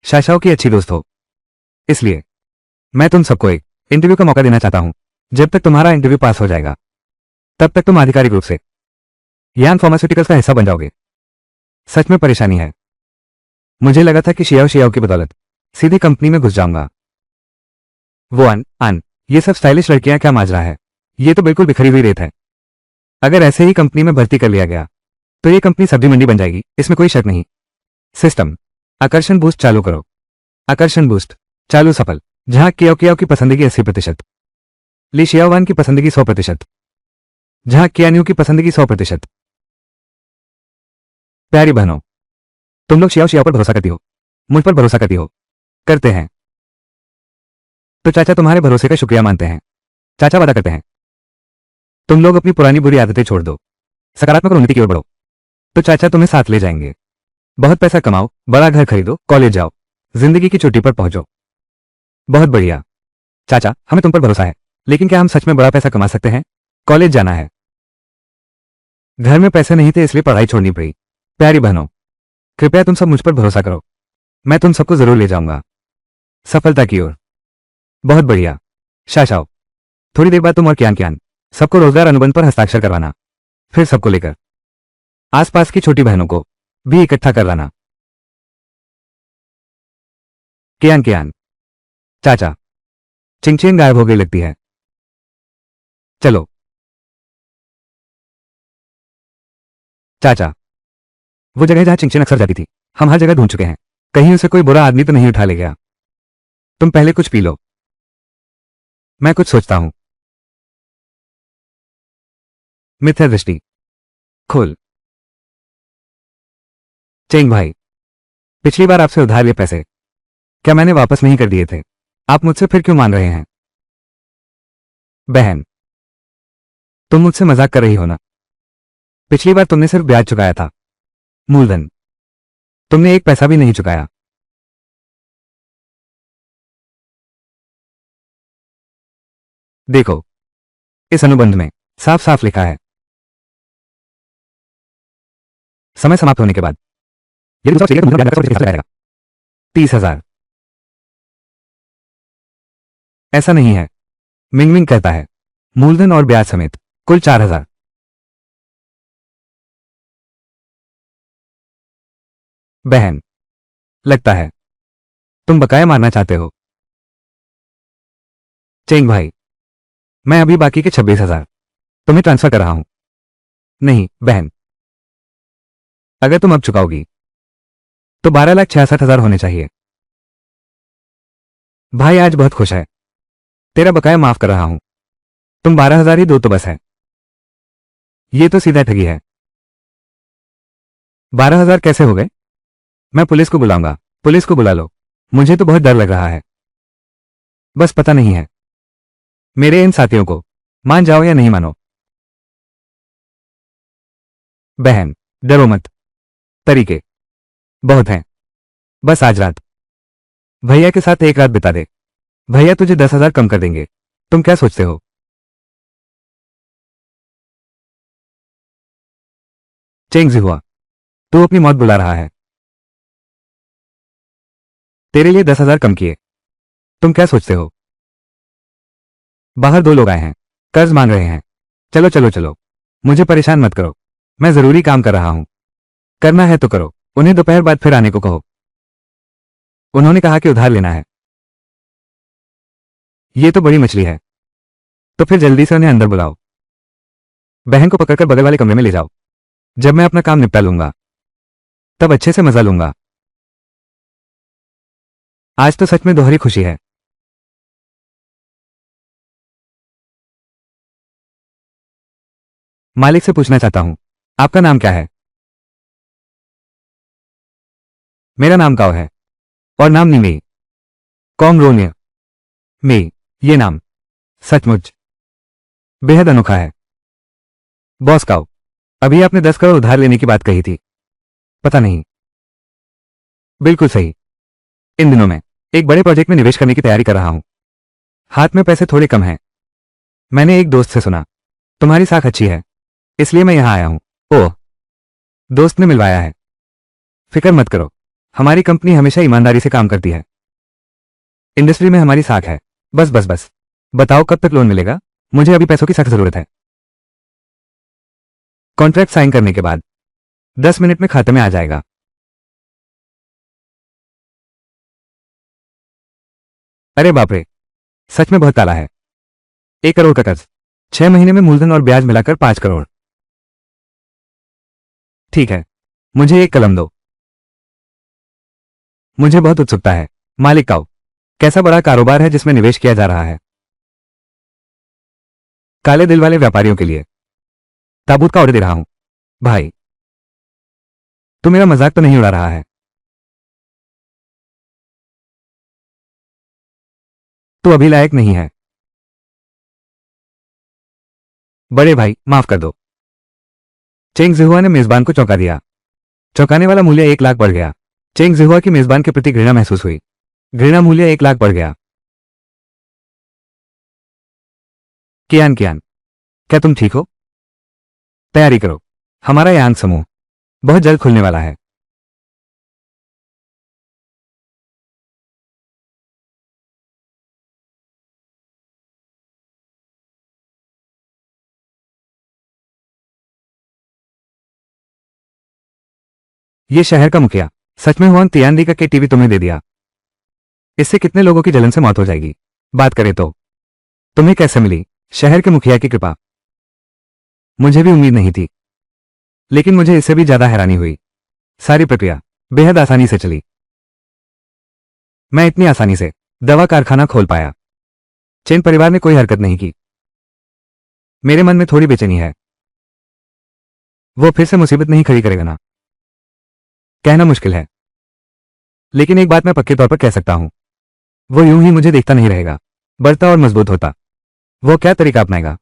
शाशाओं की अच्छी दोस्त हो, इसलिए मैं तुम सबको एक इंटरव्यू का मौका देना चाहता हूं। जब तक तुम्हारा इंटरव्यू पास हो जाएगा, तब तक तुम आधिकारिक रूप से यान फार्मास्यूटिकल्स का हिस्सा बन जाओगे। सच में परेशानी है। मुझे लगा था कि शियाओ शियाओ की बदौलत सीधे कंपनी में घुस जाऊंगा। वो अन ये सब स्टाइलिश लड़कियां क्या माजरा है? ये तो बिल्कुल बिखरी हुई रेत है। अगर ऐसे ही कंपनी में भर्ती कर लिया गया तो ये कंपनी सब्जी मंडी बन जाएगी, इसमें कोई शक नहीं। सिस्टम, आकर्षण बूस्ट चालू करो। आकर्षण बूस्ट चालू सफल। जहां कियाओ कियाओ की पसंदगी 80%, ली शियाओवान की पसंदगी 100%, जहां कियान्यू की पसंदगी 100%। प्यारी बहनों, तुम लोग शियाओ शियाओ पर भरोसा करती हो, मुझ पर भरोसा करती हो, करते हैं तो चाचा तुम्हारे भरोसे का शुक्रिया मानते हैं। चाचा वादा करते हैं तुम लोग अपनी पुरानी बुरी आदतें छोड़ दो, सकारात्मक और उन्नति की ओर बढ़ो, तो चाचा तुम्हें साथ ले जाएंगे। बहुत पैसा कमाओ, बड़ा घर खरीदो, कॉलेज जाओ, जिंदगी की चोटी पर पहुंचो। बहुत बढ़िया। चाचा, हमें तुम पर भरोसा है, लेकिन क्या हम सच में बड़ा पैसा कमा सकते हैं? कॉलेज जाना है, घर में पैसे नहीं थे इसलिए पढ़ाई छोड़नी पड़ी। प्यारी बहनों, कृपया तुम सब मुझ पर भरोसा करो, मैं तुम सबको जरूर ले जाऊंगा सफलता की ओर। बहुत बढ़िया। शाशाओ, थोड़ी देर बाद तुम और कियान कियान सबको रोजगार अनुबंध पर हस्ताक्षर करवाना, फिर सबको लेकर आसपास की छोटी बहनों को भी इकट्ठा करवाना। कियान कियान, चाचा, चिंगचेन गायब हो गई लगती है। चलो। चाचा, वो जगह जहां चिंगचेन अक्सर जाती थी, हम हर जगह ढूंढ चुके हैं, कहीं उसे कोई बुरा आदमी तो नहीं उठा ले गया। तुम पहले कुछ पी लो, मैं कुछ सोचता हूं। मिथ्या दृष्टि खोल। चेंग भाई, पिछली बार आपसे उधार लिए पैसे क्या मैंने वापस नहीं कर दिए थे? आप मुझसे फिर क्यों मांग रहे हैं? बहन, तुम मुझसे मजाक कर रही हो ना? पिछली बार तुमने सिर्फ ब्याज चुकाया था, मूलधन तुमने एक पैसा भी नहीं चुकाया। देखो, इस अनुबंध में साफ साफ लिखा है, समय समाप्त होने के बाद यदि दूसरा चाहिए तो मूलधन ब्याज का 25% रहेगा। 30,000। ऐसा नहीं है, मिंगमिंग कहता है, मूलधन और ब्याज समेत कुल 4,000। बहन, लगता है तुम बकाया मारना चाहते हो। चेंग भाई, मैं अभी बाकी के 26,000 तुम्हें ट्रांसफर कर रहा हूं। नहीं बहन, अगर तुम अब चुकाओगी तो 12,66,000 होने चाहिए। भाई आज बहुत खुश है, तेरा बकाया माफ कर रहा हूं। तुम 12,000 ही दो तो बस है। ये तो सीधा ठगी है। 12,000 कैसे हो गए? मैं पुलिस को बुलाऊंगा। पुलिस को बुला लो, मुझे तो बहुत डर लग रहा है। बस पता नहीं है मेरे इन साथियों को, मान जाओ या नहीं मानो। बहन, डरो मत। तरीके बहुत हैं। बस आज रात भैया के साथ एक रात बिता दे। भैया तुझे 10,000 कम कर देंगे। तुम क्या सोचते हो? चेंग हुआ, तू अपनी मौत बुला रहा है। तेरे लिए 10,000 कम किए। तुम क्या सोचते हो? बाहर दो लोग आए हैं, कर्ज मांग रहे हैं। चलो चलो चलो, मुझे परेशान मत करो। मैं जरूरी काम कर रहा हूं। करना है तो करो। उन्हें दोपहर बाद फिर आने को कहो। उन्होंने कहा कि उधार लेना है। ये तो बड़ी मछली है। तो फिर जल्दी से उन्हें अंदर बुलाओ। बहन को पकड़कर बगल वाले कमरे में ले जाओ। जब मैं अपना काम निपटा लूंगा तब अच्छे से मजा लूंगा। आज तो सच में दोहरी खुशी है। मालिक से पूछना चाहता हूं, आपका नाम क्या है? मेरा नाम काओ है। और नाम निमे। कॉमरोन्य मे। ये नाम सचमुच बेहद अनोखा है। बॉस काओ, अभी आपने 10 करोड़ उधार लेने की बात कही थी। पता नहीं। बिल्कुल सही। इन दिनों मैं एक बड़े प्रोजेक्ट में निवेश करने की तैयारी कर रहा हूं। हाथ में पैसे थोड़े कम हैं। मैंने एक दोस्त से सुना तुम्हारी साख अच्छी है, इसलिए मैं यहां आया हूं। ओह, दोस्त ने मिलवाया है। फिक्र मत करो, हमारी कंपनी हमेशा ईमानदारी से काम करती है। इंडस्ट्री में हमारी साख है। बस बस बस, बताओ कब तक लोन मिलेगा? मुझे अभी पैसों की सख्त जरूरत है। कॉन्ट्रैक्ट साइन करने के बाद 10 मिनट में खाते में आ जाएगा। अरे बाप रे, सच में बहुत ताला है। 1 करोड़ का कर्ज, 6 महीने में मूलधन और ब्याज मिलाकर 5 करोड़। ठीक है, मुझे एक कलम दो। मुझे बहुत उत्सुकता है। मालिक काओ, कैसा बड़ा कारोबार है जिसमें निवेश किया जा रहा है? काले दिल वाले व्यापारियों के लिए ताबूत का ऑर्डर दे रहा हूं। भाई, तू मेरा मजाक तो नहीं उड़ा रहा है? तू अभी लायक नहीं है। बड़े भाई, माफ कर दो। चेंग जिहुआ ने मेजबान को चौंका दिया। चौंकाने वाला मूल्य 1 लाख बढ़ गया। चेंग जिहुआ की मेजबान के प्रति घृणा महसूस हुई। घृणा मूल्य 1 लाख बढ़ गया। कियान कियान, क्या तुम ठीक हो? तैयारी करो, हमारा यांग समूह बहुत जल्द खुलने वाला है। ये शहर का मुखिया सच में हुआन तियानदी का के टीवी तुम्हें दे दिया। इससे कितने लोगों की जलन से मौत हो जाएगी। बात करें तो तुम्हें कैसे मिली शहर के मुखिया की कृपा? मुझे भी उम्मीद नहीं थी, लेकिन मुझे इससे भी ज्यादा हैरानी हुई। सारी प्रक्रिया बेहद आसानी से चली। मैं इतनी आसानी से दवा कारखाना खोल पाया। चेन परिवार ने कोई हरकत नहीं की। मेरे मन में थोड़ी बेचैनी है। वो फिर से मुसीबत नहीं खड़ी करेगा ना? कहना मुश्किल है, लेकिन एक बात मैं पक्के तौर पर कह सकता हूं, वो यूं ही मुझे देखता नहीं रहेगा, बढ़ता और मजबूत होता। वो क्या तरीका अपनाएगा,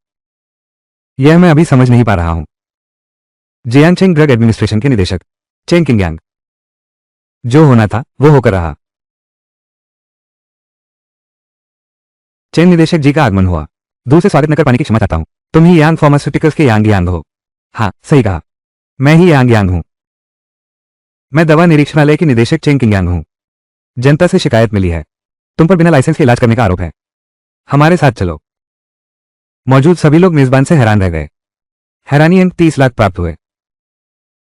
यह मैं अभी समझ नहीं पा रहा हूं। जियांग चेंग ड्रग एडमिनिस्ट्रेशन के निदेशक चेंग किंगयांग। जो होना था वो होकर रहा। चेन निदेशक जी का आगमन हुआ। दूर से स्वागत न कर पाने की क्षमा चाहता हूं। तुम ही यांग फार्मास्यूटिकल्स के यांग यांग हो? हाँ, सही कहा, मैं ही यांग यांग हूं। मैं दवा निरीक्षणालय की निदेशक चेंग किंगयांग हूं। जनता से शिकायत मिली है, तुम पर बिना लाइसेंस के इलाज करने का आरोप है। हमारे साथ चलो। मौजूद सभी लोग मेजबान से हैरान रह गए। हैरानी अंक 30 लाख प्राप्त हुए।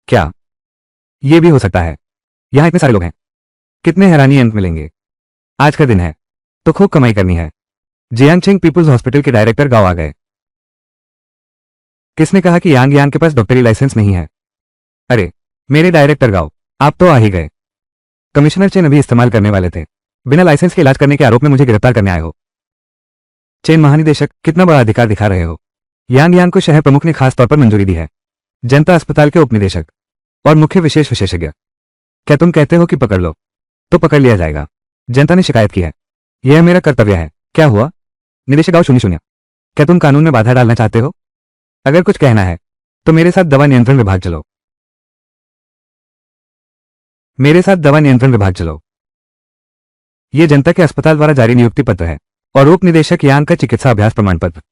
क्या ये भी हो सकता है? यहां इतने सारे लोग हैं, कितने हैरानी अंक मिलेंगे? आज का दिन है तो खूब कमाई करनी है। जियांगचेंग पीपुल्स हॉस्पिटल के डायरेक्टर गांव आ गए। किसने कहा कि यांग यांग के पास डॉक्टरी लाइसेंस नहीं है? अरे मेरे डायरेक्टर गांव, आप तो आ ही गए। कमिश्नर चेन अभी इस्तेमाल करने वाले थे। बिना लाइसेंस के इलाज करने के आरोप में मुझे गिरफ्तार करने आए हो। चेन महानिदेशक, कितना बड़ा अधिकार दिखा रहे हो। यांग यांग को शहर प्रमुख ने खास तौर पर मंजूरी दी है। जनता अस्पताल के उपनिदेशक और मुख्य विशेष विशेषज्ञ। क्या तुम कहते हो कि पकड़ लो तो पकड़ लिया जाएगा? जनता ने शिकायत की है, यह मेरा कर्तव्य है। क्या हुआ? निदेशक गांव 00। क्या तुम कानून में बाधा डालना चाहते हो? अगर कुछ कहना है तो मेरे साथ दवा नियंत्रण विभाग चलो। मेरे साथ दवा नियंत्रण विभाग चलो। ये जनता के अस्पताल द्वारा जारी नियुक्ति पत्र है और उप निदेशक यांग का चिकित्सा अभ्यास प्रमाण पत्र।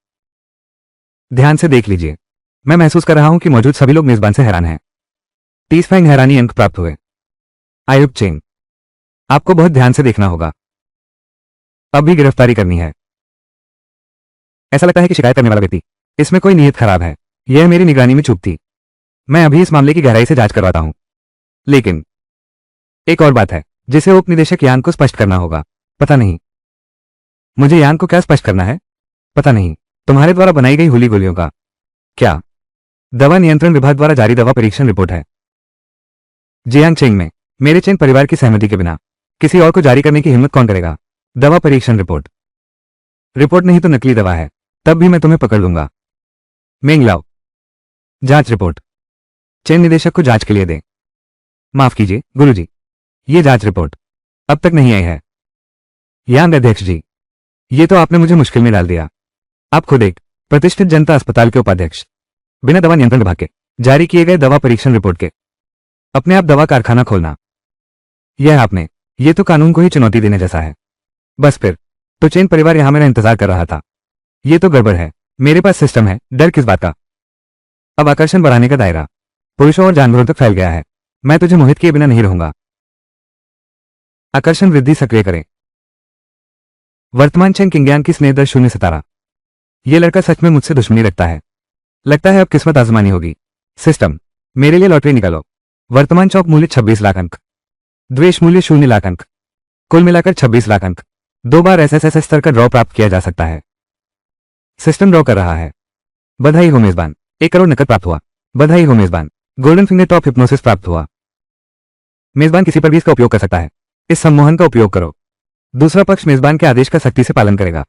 ध्यान से देख लीजिए। मैं महसूस कर रहा हूं कि मौजूद सभी लोग मेजबान से हैरान हैं। 30 फैंग हैरानी अंक प्राप्त हुए। आयुक्त चेंग, आपको बहुत ध्यान से देखना होगा। अब भी गिरफ्तारी करनी है। ऐसा लगता है कि शिकायत करने वाला व्यक्ति, इसमें कोई नीयत खराब है। यह मेरी निगरानी में चूक थी। मैं अभी इस मामले की गहराई से जांच करवाता हूं। लेकिन एक और बात है जिसे उप निदेशक यांग को स्पष्ट करना होगा। पता नहीं मुझे यांग को क्या स्पष्ट करना है। पता नहीं तुम्हारे द्वारा बनाई गई हुली गोलियों का क्या। दवा नियंत्रण विभाग द्वारा जारी दवा परीक्षण रिपोर्ट है। जियांग चेंग में मेरे चेन परिवार की सहमति के बिना किसी और को जारी करने की हिम्मत कौन करेगा। दवा परीक्षण रिपोर्ट। रिपोर्ट नहीं तो नकली दवा है, तब भी मैं तुम्हें पकड़ लूंगा। मेंग लाओ, जांच रिपोर्ट। चेन निदेशक को जांच के लिए दे। माफ कीजिए गुरुजी, ये जांच रिपोर्ट अब तक नहीं आई है। यांग अध्यक्ष जी, ये तो आपने मुझे मुश्किल में डाल दिया। आप खुद एक प्रतिष्ठित जनता अस्पताल के उपाध्यक्ष, बिना दवा नियंत्रण विभाग के जारी किए गए दवा परीक्षण रिपोर्ट के अपने आप दवा कारखाना खोलना, ये तो कानून को ही चुनौती देने जैसा है। बस फिर तो चेन परिवार यहां मेरा इंतजार कर रहा था। ये तो गड़बड़ है। मेरे पास सिस्टम है, डर किस बात का। अब आकर्षण बढ़ाने का दायरा पुरुषों और जानवरों तक फैल गया है। मैं तुझे मोहित किए बिना नहीं रहूंगा। आकर्षण वृद्धि सक्रिय करें। वर्तमान चेन किंगयान की स्नेह दर 0 ये लड़का सच में मुझसे दुश्मनी रखता है। लगता है अब किस्मत आजमानी होगी। सिस्टम, मेरे लिए लॉटरी निकालो। वर्तमान चौक मूल्य 26 लाख अंक, द्वेष मूल्य 0 लाख अंक, कुल मिलाकर 26 लाख अंक। 2 बार एसएसएस स्तर का ड्रॉ प्राप्त किया जा सकता है। सिस्टम ड्रॉ कर रहा है। बधाई हो मेजबान, 1 करोड़ नकद प्राप्त हुआ। बधाई हो मेजबान, गोल्डन फिंगर टॉप हिप्नोसिस प्राप्त हुआ। मेजबान किसी पर भी इसका उपयोग कर सकता है। इस सम्मोहन का उपयोग करो। दूसरा पक्ष मेजबान के आदेश का सख्ती से पालन करेगा।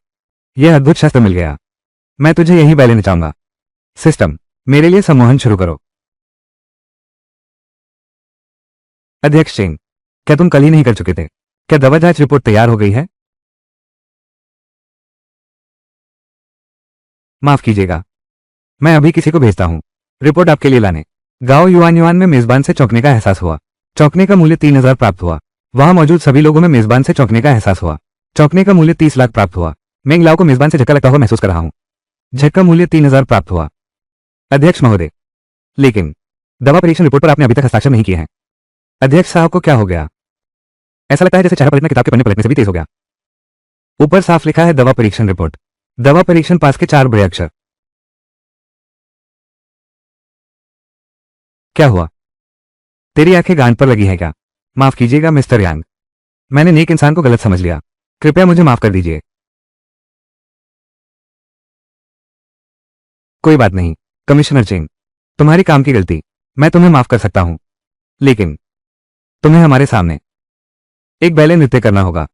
यह अद्भुत शस्त्र मिल गया। मैं तुझे यहीं बैलेने चाहूंगा। सिस्टम, मेरे लिए सम्मोहन शुरू करो। अध्यक्ष चेंग, क्या तुम कल ही नहीं कर चुके थे? क्या दवा जांच रिपोर्ट तैयार हो गई है? माफ कीजिएगा, मैं अभी किसी को भेजता हूं रिपोर्ट आपके लिए लाने। गांव युआन में मेजबान से चौंकने का एहसास हुआ। चौंकने का मूल्य 3000 प्राप्त हुआ। वहां मौजूद सभी लोगों में मेजबान से चौंकने का एहसास हुआ। चौंकने का मूल्य 30 लाख प्राप्त हुआ। मेंग लाओ को मेजबान से झटका लगता हुआ महसूस कर रहा हूं। झटका मूल्य 3000 प्राप्त हुआ। अध्यक्ष महोदय, लेकिन दवा परीक्षण रिपोर्ट पर आपने अभी तक हस्ताक्षर नहीं किए हैं। अध्यक्ष साहब को क्या हो गया? ऐसा लगता है जैसे चेहरा पलटना किताब के पन्ने पलटने से भी तेज हो गया। ऊपर साफ लिखा है दवा परीक्षण रिपोर्ट। दवा परीक्षण पास के 4 बड़े अक्षर। क्या हुआ? तेरी आंखें गांड पर लगी है क्या? माफ कीजिएगा मिस्टर यांग, मैंने नेक इंसान को गलत समझ लिया। कृपया मुझे माफ कर दीजिए। कोई बात नहीं कमिश्नर चेंग, तुम्हारी काम की गलती, मैं तुम्हें माफ कर सकता हूं। लेकिन तुम्हें हमारे सामने एक बैले नृत्य करना होगा।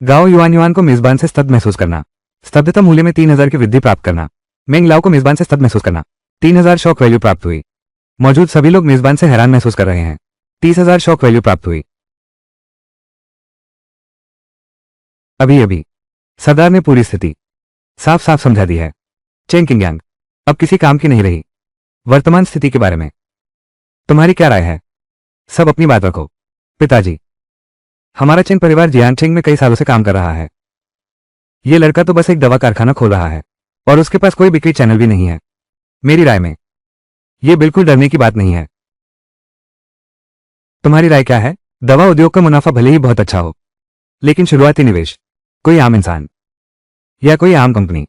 गाओ युआन को मेजबान से स्तब्ध महसूस करना। स्तब्धता मूल्य में 3000 की वृद्धि प्राप्त करना। मेंग लाओ को मेजबान से स्तब्ध महसूस करना। 3000 शॉक वैल्यू प्राप्त हुई। मौजूद सभी लोग मेजबान से हैरान महसूस कर रहे हैं। 30,000 शॉक वैल्यू प्राप्त हुई। अभी अभी सरदार ने पूरी स्थिति साफ साफ समझा दी है। चेंग किंगयांग अब किसी काम की नहीं रही। वर्तमान स्थिति के बारे में तुम्हारी क्या राय है? सब अपनी बात रखो। पिताजी, हमारा चेन परिवार जियांगचेंग में कई सालों से काम कर रहा है। ये लड़का तो बस एक दवा कारखाना खोल रहा है और उसके पास कोई बिक्री चैनल भी नहीं है। मेरी राय में यह बिल्कुल डरने की बात नहीं है। तुम्हारी राय क्या है? दवा उद्योग का मुनाफा भले ही बहुत अच्छा हो, लेकिन शुरुआती निवेश कोई आम इंसान या कोई आम कंपनी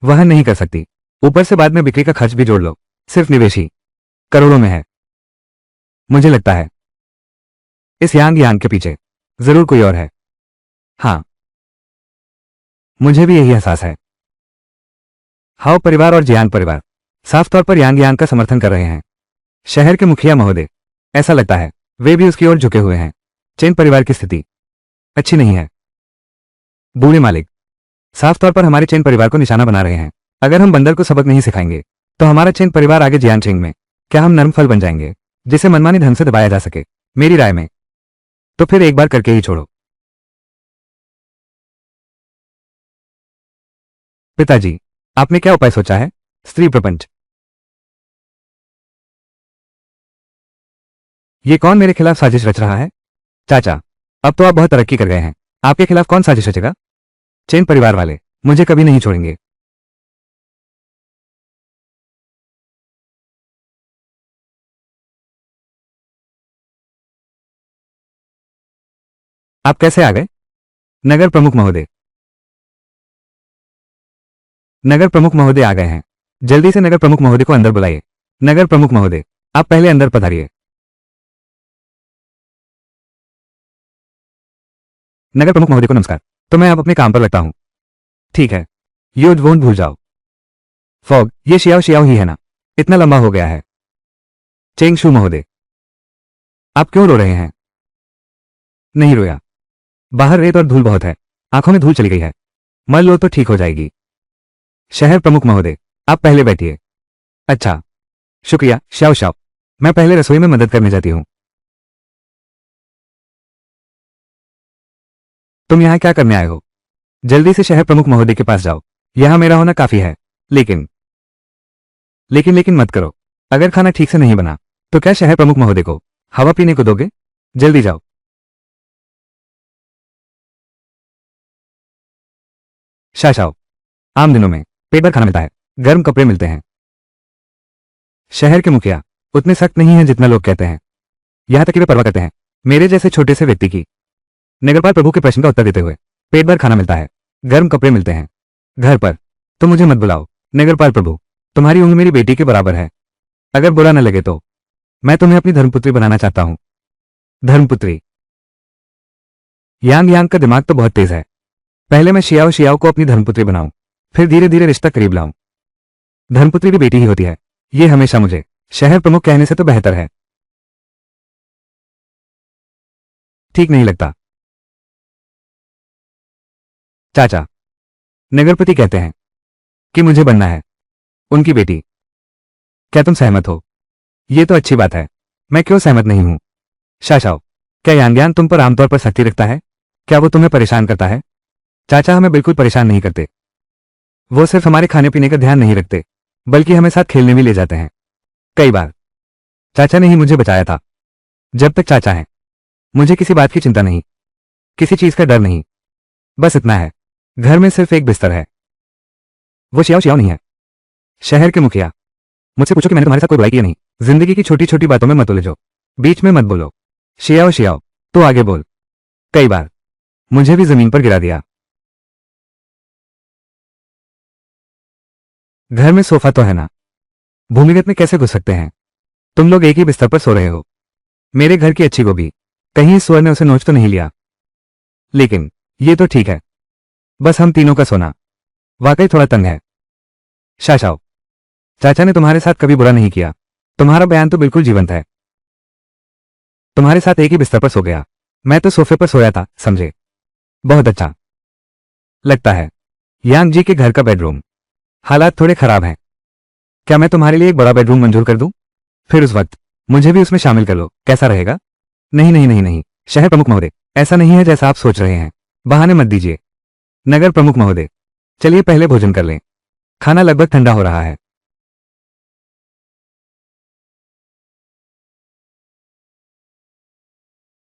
वहन नहीं कर सकती। ऊपर से बाद में बिक्री का खर्च भी जोड़ लो, सिर्फ निवेश ही करोड़ों में है। मुझे लगता है इस यांग के पीछे जरूर कोई और है। हाँ, मुझे भी यही एहसास है। हाओ परिवार और जियांग परिवार साफ तौर पर यांग का समर्थन कर रहे हैं। शहर के मुखिया महोदय, ऐसा लगता है वे भी उसकी ओर झुके हुए हैं। चेन परिवार की स्थिति अच्छी नहीं है। बूढ़े मालिक साफ तौर पर हमारे चेन परिवार को निशाना बना रहे हैं। अगर हम बंदर को सबक नहीं सिखाएंगे तो हमारा चेन परिवार आगे जियांगचेंग में क्या हम नर्म फल बन जाएंगे जिसे मनमानी ढंग से दबाया जा सके? मेरी राय में तो फिर एक बार करके ही छोड़ो। पिताजी, आपने क्या उपाय सोचा है? स्त्री प्रपंच। ये कौन मेरे खिलाफ साजिश रच रहा है? चाचा, अब तो आप बहुत तरक्की कर गए हैं। आपके खिलाफ कौन साजिश रचेगा? चेन परिवार वाले मुझे कभी नहीं छोड़ेंगे। आप कैसे आ गए? नगर प्रमुख महोदय। नगर प्रमुख महोदय आ गए हैं। जल्दी से नगर प्रमुख महोदय को अंदर बुलाइए। नगर प्रमुख महोदय, आप पहले अंदर पधारिए। नगर प्रमुख महोदय को नमस्कार। तो मैं अब अपने काम पर लगता हूं। ठीक है, युद्ध वोंट भूल जाओ। फॉग, ये शियाओ शियाओ ही है ना? इतना लंबा हो गया है। चेंग शू महोदय, आप क्यों रो रहे हैं? नहीं रोया। बाहर रेत और धूल बहुत है। आंखों में धूल चली गई है। मर लो तो ठीक हो जाएगी। शहर प्रमुख महोदय, आप पहले बैठिए। अच्छा, शुक्रिया श्याओ श्याओ। मैं पहले रसोई में मदद करने जाती हूं। तुम यहां क्या करने आए हो? जल्दी से शहर प्रमुख महोदय के पास जाओ। यहां मेरा होना काफी है। लेकिन लेकिन लेकिन मत करो। अगर खाना ठीक से नहीं बना तो क्या शहर प्रमुख महोदय को हवा पीने को दोगे? जल्दी जाओ। शाशाओ, आम दिनों में पेट भर खाना मिलता है, गर्म कपड़े मिलते हैं। शहर के मुखिया उतने सख्त नहीं हैं जितना लोग कहते हैं। यहां तक कि वे परवाह करते हैं मेरे जैसे छोटे से व्यक्ति की। नगरपाल प्रभु के प्रश्न का उत्तर देते हुए, पेट भर खाना मिलता है, गर्म कपड़े मिलते हैं। घर पर तो मुझे मत बुलाओ। नगरपाल प्रभु, तुम्हारी उम्र मेरी बेटी के बराबर है। अगर बुरा न लगे तो मैं तुम्हें अपनी धर्मपुत्री बनाना चाहता हूं। धर्मपुत्री? यांग यांग का दिमाग तो बहुत तेज है। पहले मैं शियाओ शियाओ को अपनी धर्मपुत्री बनाऊं, फिर धीरे धीरे रिश्ता करीब लाऊं। धर्मपुत्री भी बेटी ही होती है। ये हमेशा मुझे शहर प्रमुख कहने से तो बेहतर है। ठीक नहीं लगता। चाचा, नगरपति कहते हैं कि मुझे बनना है उनकी बेटी। क्या तुम सहमत हो? ये तो अच्छी बात है। मैं क्यों सहमत नहीं हूं? शाशाओ, क्या यांग्यान तुम पर आमतौर पर सख्ती रखता है? क्या वो तुम्हें परेशान करता है? चाचा हमें बिल्कुल परेशान नहीं करते। वो सिर्फ हमारे खाने पीने का ध्यान नहीं रखते, बल्कि हमें साथ खेलने भी ले जाते हैं। कई बार चाचा ने ही मुझे बचाया था। जब तक चाचा है मुझे किसी बात की चिंता नहीं, किसी चीज का डर नहीं। बस इतना है, घर में सिर्फ एक बिस्तर है। वो शियाओ शियाओ नहीं है। शहर के मुखिया, मुझसे पूछो कि मैंने तुम्हारे साथ कोई बुराई की या नहीं। जिंदगी की छोटी छोटी बातों में मत उलझो, बीच में मत बोलो। शियाओ शियाओ, तो आगे बोल। कई बार मुझे भी जमीन पर गिरा दिया। घर में सोफा तो है ना, भूमिगत में कैसे घुस सकते हैं? तुम लोग एक ही बिस्तर पर सो रहे हो। मेरे घर की अच्छी गोभी, कहीं इस सुअर ने उसे नोच तो नहीं लिया? लेकिन ये तो ठीक है। बस हम तीनों का सोना वाकई थोड़ा तंग है। शाशाओ, चाचा ने तुम्हारे साथ कभी बुरा नहीं किया। तुम्हारा बयान तो बिल्कुल जीवंत है। तुम्हारे साथ एक ही बिस्तर पर सो गया। मैं तो सोफे पर सोया था, समझे? बहुत अच्छा लगता है। यांग जी के घर का बेडरूम हालात थोड़े खराब हैं। क्या मैं तुम्हारे लिए एक बड़ा बेडरूम मंजूर कर दूं? फिर उस वक्त मुझे भी उसमें शामिल कर लो, कैसा रहेगा? नहीं नहीं नहीं नहीं, शहर प्रमुख महोदय, ऐसा नहीं है जैसा आप सोच रहे हैं। बहाने मत दीजिए। नगर प्रमुख महोदय, चलिए पहले भोजन कर लें। खाना लगभग ठंडा हो रहा है।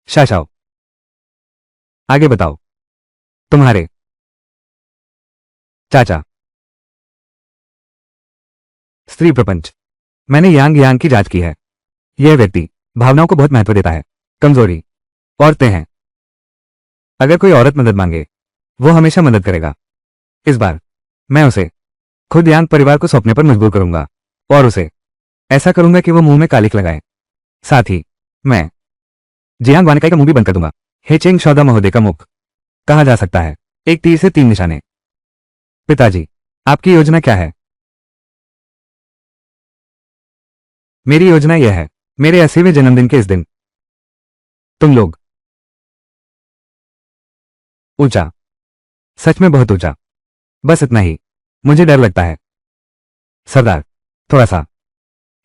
शाशाओ, आगे बताओ। तुम्हारे चाचा। स्त्री प्रपंच। मैंने यांग यांग की जांच की है। यह व्यक्ति भावनाओं को बहुत महत्व देता है। कमजोरी औरतें हैं। अगर कोई औरत मदद मांगे वो हमेशा मदद करेगा। इस बार मैं उसे खुद यांग परिवार को सौंपने पर मजबूर करूंगा और उसे ऐसा करूंगा कि वो मुंह में कालिख लगाए। साथ ही मैं जियांग वानिकाई का मुंह भी बंद कर दूंगा। हे चेंग शौदा महोदय का मुख कहा जा सकता है एक तीर से 3 निशाने। पिताजी, आपकी योजना क्या है? मेरी योजना यह है, मेरे 80वें जन्मदिन के इस दिन तुम लोग ऊंचा, सच में बहुत ऊंचा, बस इतना ही। मुझे डर लगता है सरदार, थोड़ा सा।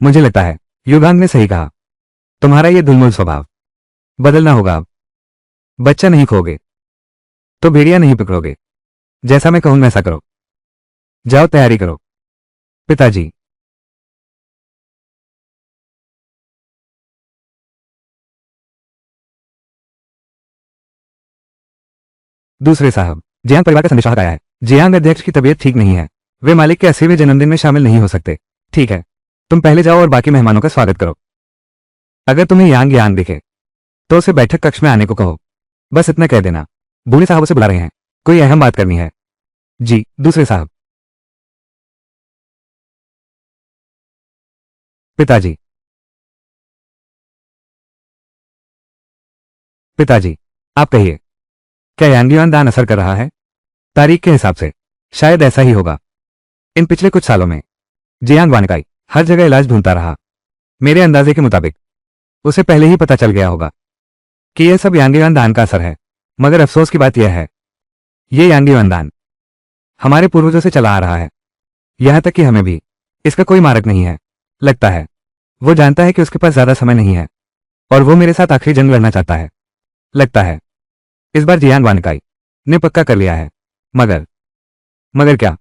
मुझे लगता है युगांग ने सही कहा। तुम्हारा यह धुलमुल स्वभाव बदलना होगा अब। बच्चा नहीं खोगे तो भेड़िया नहीं पकड़ोगे। जैसा मैं कहूं वैसा करो। जाओ तैयारी करो। पिताजी। दूसरे साहब, जियांग परिवार का संदेशवाहक आया है। जियांग अध्यक्ष की तबीयत ठीक नहीं है। वे मालिक के 80वें जन्मदिन में शामिल नहीं हो सकते। ठीक है, तुम पहले जाओ और बाकी मेहमानों का स्वागत करो। अगर तुम्हें यांग यांग दिखे तो उसे बैठक कक्ष में आने को कहो। बस इतना कह देना। बूढ़े साहब उसे बुला रहे हैं, कोई अहम बात करनी है। जी दूसरे साहब। पिताजी। पिताजी, आप कहिए, क्या यांग दान असर कर रहा है? तारीख के हिसाब से शायद ऐसा ही होगा। इन पिछले कुछ सालों में जियांग वानकाई हर जगह इलाज ढूंढता रहा। मेरे अंदाजे के मुताबिक उसे पहले ही पता चल गया होगा कि यह सब यांग दान का असर है। मगर अफसोस की बात यह है, यह यांग दान हमारे पूर्वजों से चला आ रहा है। यहां तक कि हमें भी इसका कोई मारक नहीं है। लगता है वो जानता है कि उसके पास ज्यादा समय नहीं है और वो मेरे साथ आखिरी जंग लड़ना चाहता है। लगता है इस बार जियांग वानकाई ने पक्का कर लिया है। मगर मगर क्या?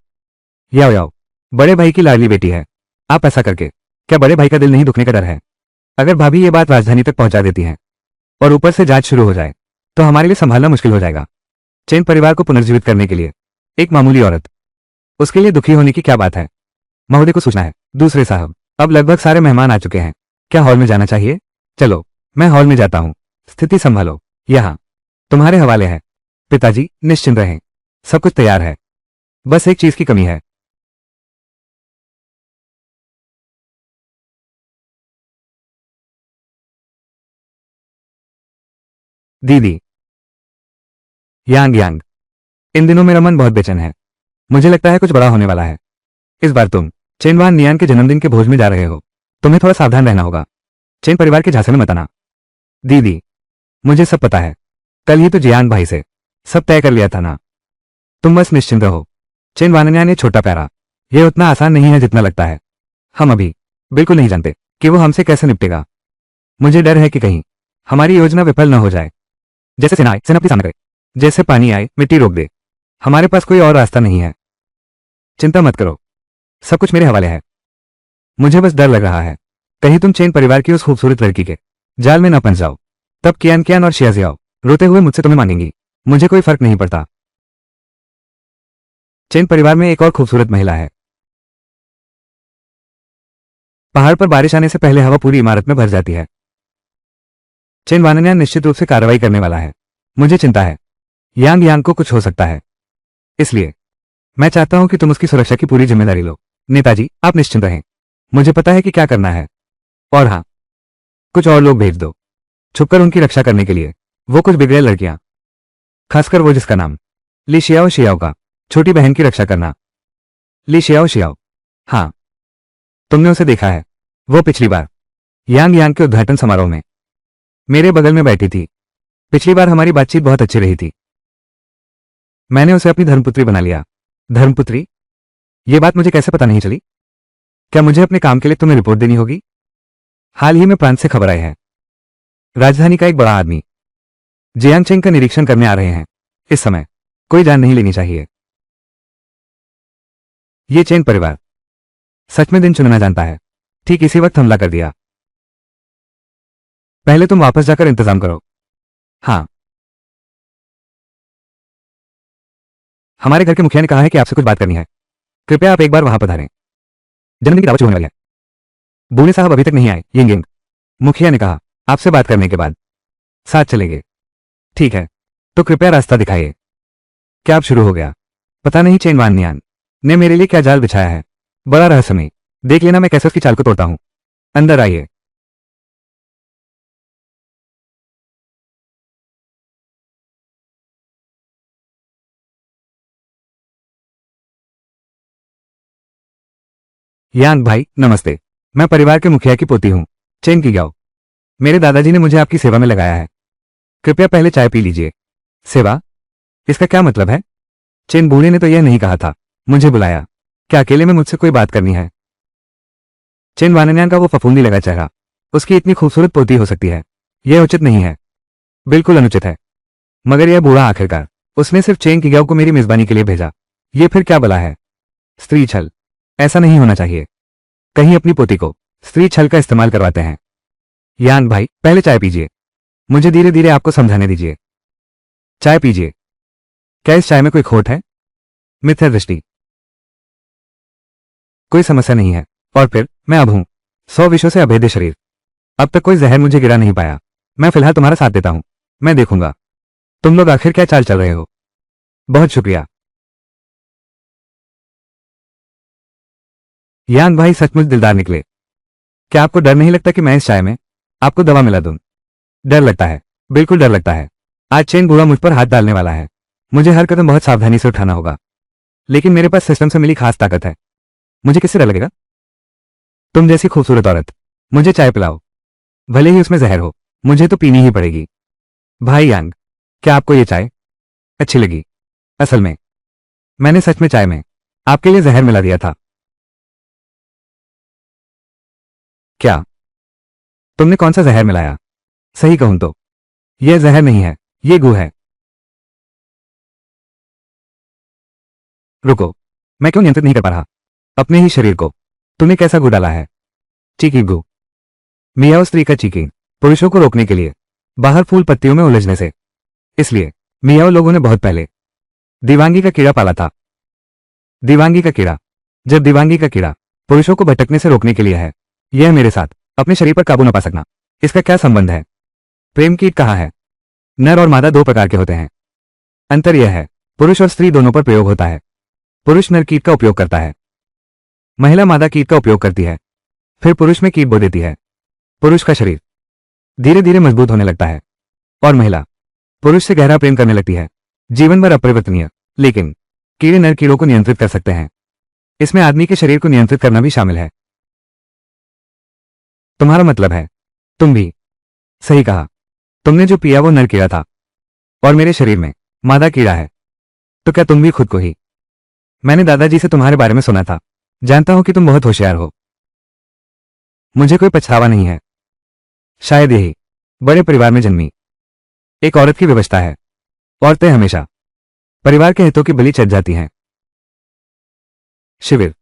याओ याओ बड़े भाई की लाडली बेटी है। आप ऐसा करके क्या बड़े भाई का दिल नहीं दुखने का डर है? अगर भाभी ये बात राजधानी तक पहुंचा देती हैं और ऊपर से जांच शुरू हो जाए तो हमारे लिए संभालना मुश्किल हो जाएगा। चेन परिवार को पुनर्जीवित करने के लिए एक मामूली औरत, उसके लिए दुखी होने की क्या बात है? महोदय को सूचना है। दूसरे साहब, अब लगभग सारे मेहमान आ चुके हैं। क्या हॉल में जाना चाहिए? चलो मैं हॉल में जाता हूं। स्थिति संभालो, यहां तुम्हारे हवाले है। पिताजी निश्चिंत रहें, सब कुछ तैयार है। बस एक चीज की कमी है। दीदी। यांग यांग, इन दिनों मेरा मन बहुत बेचैन है। मुझे लगता है कुछ बड़ा होने वाला है। इस बार तुम चेनवान नियान के जन्मदिन के भोज में जा रहे हो। तुम्हें थोड़ा सावधान रहना होगा। चेन परिवार के झांसे में मत आना। दीदी, मुझे सब पता है। कल ही तो जियांग भाई से सब तय कर लिया था ना। तुम बस निश्चिंत रहो। चेन वानन्यान ये छोटा प्यारा, ये उतना आसान नहीं है जितना लगता है। हम अभी बिल्कुल नहीं जानते कि वो हमसे कैसे निपटेगा। मुझे डर है कि कहीं हमारी योजना विफल न हो जाए। जैसे सेना आए, सेना अपनी सामने करे। जैसे पानी आए, मिट्टी रोक दे। हमारे पास कोई और रास्ता नहीं है। चिंता मत करो, सब कुछ मेरे हवाले है। मुझे बस डर लग रहा है, कहीं तुम चेन परिवार की उस खूबसूरत लड़की के जाल में न फंस जाओ। तब कियान कियान और शियाजियाओ रोते हुए मुझसे तुम्हें मांगेंगी। मुझे कोई फर्क नहीं पड़ता। चेन परिवार में एक और खूबसूरत महिला है। पहाड़ पर बारिश आने से पहले हवा पूरी इमारत में भर जाती है। चेन वानन्यान निश्चित रूप से कार्रवाई करने वाला है। मुझे चिंता है, यांग यांग को कुछ हो सकता है। इसलिए मैं चाहता हूं कि तुम उसकी सुरक्षा की पूरी जिम्मेदारी लो। नेताजी, आप निश्चिंत रहें, मुझे पता है कि क्या करना है। और हाँ, कुछ और लोग भेज दो छुपकर उनकी रक्षा करने के लिए। वो कुछ बिगड़े लड़कियां, खासकर वो जिसका नाम ली शियाओ शियाओ का छोटी बहन की रक्षा करना। ली शियाओ शियाओ, हाँ तुमने उसे देखा है। वो पिछली बार यांग यांग के उद्घाटन समारोह में मेरे बगल में बैठी थी। पिछली बार हमारी बातचीत बहुत अच्छी रही थी। मैंने उसे अपनी धर्मपुत्री बना लिया। धर्मपुत्री? ये बात मुझे कैसे पता नहीं चली? क्या मुझे अपने काम के लिए तुम्हें रिपोर्ट देनी होगी? हाल ही में प्रांत से खबर आई है, राजधानी का एक बड़ा आदमी जियांगचेंग का निरीक्षण करने आ रहे हैं। इस समय कोई जान नहीं लेनी चाहिए। ये चेन परिवार सच में दिन चुनना जानता है। ठीक इसी वक्त हमला कर दिया। पहले तुम वापस जाकर इंतजाम करो। हाँ, हमारे घर के मुखिया ने कहा है कि आपसे कुछ बात करनी है। कृपया आप एक बार वहां पधारें। जन्मदिन की दावत शुरू होने वाली है। बूढ़े साहब अभी तक नहीं आए। यिंग यिंग, मुखिया ने कहा आपसे बात करने के बाद साथ चलेंगे। ठीक है, तो कृपया रास्ता दिखाइए। क्या अब शुरू हो गया? पता नहीं चेन वानन्यान ने मेरे लिए क्या जाल बिछाया है। बड़ा रहस्यमय। देख लेना मैं कैसे उसकी चाल को तोड़ता हूं। अंदर आइए। यांग भाई नमस्ते। मैं परिवार के मुखिया की पोती हूं, चेन की ग्याओ। मेरे दादाजी ने मुझे आपकी सेवा में लगाया है। कृपया पहले चाय पी लीजिए। सेवा? इसका क्या मतलब है? चेन बूढ़े ने तो यह नहीं कहा था। मुझे बुलाया। क्या अकेले में मुझसे कोई बात करनी है? चेन वानन्यान का वो फफूंदी लगा चेहरा, उसकी इतनी खूबसूरत पोती हो सकती है, यह उचित नहीं है। बिल्कुल अनुचित है। मगर यह बूढ़ा आखिरकार उसने सिर्फ चेन की ग्याओ को मेरी मेजबानी के लिए भेजा। ये फिर क्या बला है? स्त्री छल, ऐसा नहीं होना चाहिए। कहीं अपनी पोती को स्त्री छल का इस्तेमाल करवाते हैं। यांग भाई, पहले चाय पीजिए, मुझे धीरे धीरे आपको समझाने दीजिए। चाय पीजिए। क्या इस चाय में कोई खोट है? मिथ्या दृष्टि। कोई समस्या नहीं है। और फिर मैं अब हूं 100 विषयों से अभेद्य शरीर। अब तक कोई जहर मुझे गिरा नहीं पाया। मैं फिलहाल तुम्हारा साथ देता हूं। मैं देखूंगा तुम लोग आखिर क्या चाल चल रहे हो। बहुत शुक्रिया। यांग भाई सचमुच दिलदार निकले। क्या आपको डर नहीं लगता कि मैं इस चाय में आपको दवा मिला दूं? डर लगता है, बिल्कुल डर लगता है। आज चेन बूढ़ा मुझ पर हाथ डालने वाला है। मुझे हर कदम बहुत सावधानी से उठाना होगा। लेकिन मेरे पास सिस्टम से मिली खास ताकत है। मुझे किससे डर लगेगा? तुम जैसी खूबसूरत औरत। मुझे चाय पिलाओ, भले ही उसमें जहर हो, मुझे तो पीनी ही पड़ेगी। भाई यांग, क्या आपको ये चाय अच्छी लगी? असल में मैंने सच में चाय में आपके लिए जहर मिला दिया था। क्या? तुमने कौन सा जहर मिलाया? सही कहूं तो यह जहर नहीं है, ये गू है। रुको, मैं क्यों नियंत्रित नहीं कर पा रहा अपने ही शरीर को? तूने कैसा गू डाला है? चीकी गू। मियाओ स्त्री का चीकी पुरुषों को रोकने के लिए, बाहर फूल पत्तियों में उलझने से। इसलिए मियाओ लोगों ने बहुत पहले दिवांगी का कीड़ा पाला था। दिवांगी का कीड़ा। जब दिवांगी का कीड़ा पुरुषों को भटकने से रोकने के लिए है, यह मेरे साथ अपने शरीर पर काबू न पा सकना, इसका क्या संबंध है? प्रेम कीट कहाँ है? नर और मादा दो प्रकार के होते हैं। अंतर यह है, पुरुष और स्त्री दोनों पर प्रयोग होता है। पुरुष नर कीट का उपयोग करता है, महिला मादा कीट का उपयोग करती है, फिर पुरुष में कीट बो देती है। पुरुष का शरीर धीरे धीरे मजबूत होने लगता है और महिला पुरुष से गहरा प्रेम करने लगती है। जीवन भर अपरिवर्तनीय, लेकिन कीड़े नर कीड़ों को नियंत्रित कर सकते हैं। इसमें आदमी के शरीर को नियंत्रित करना भी शामिल है। तुम्हारा मतलब है तुम भी? सही कहा। तुमने जो पिया वो नर कीड़ा था और मेरे शरीर में मादा कीड़ा है। तो क्या तुम भी खुद को ही? मैंने दादाजी से तुम्हारे बारे में सुना था। जानता हूं कि तुम बहुत होशियार हो। मुझे कोई पछतावा नहीं है। शायद यही बड़े परिवार में जन्मी एक औरत की विवशता है। औरतें हमेशा परिवार के हितों की बलि चढ़ जाती हैं। शिविर।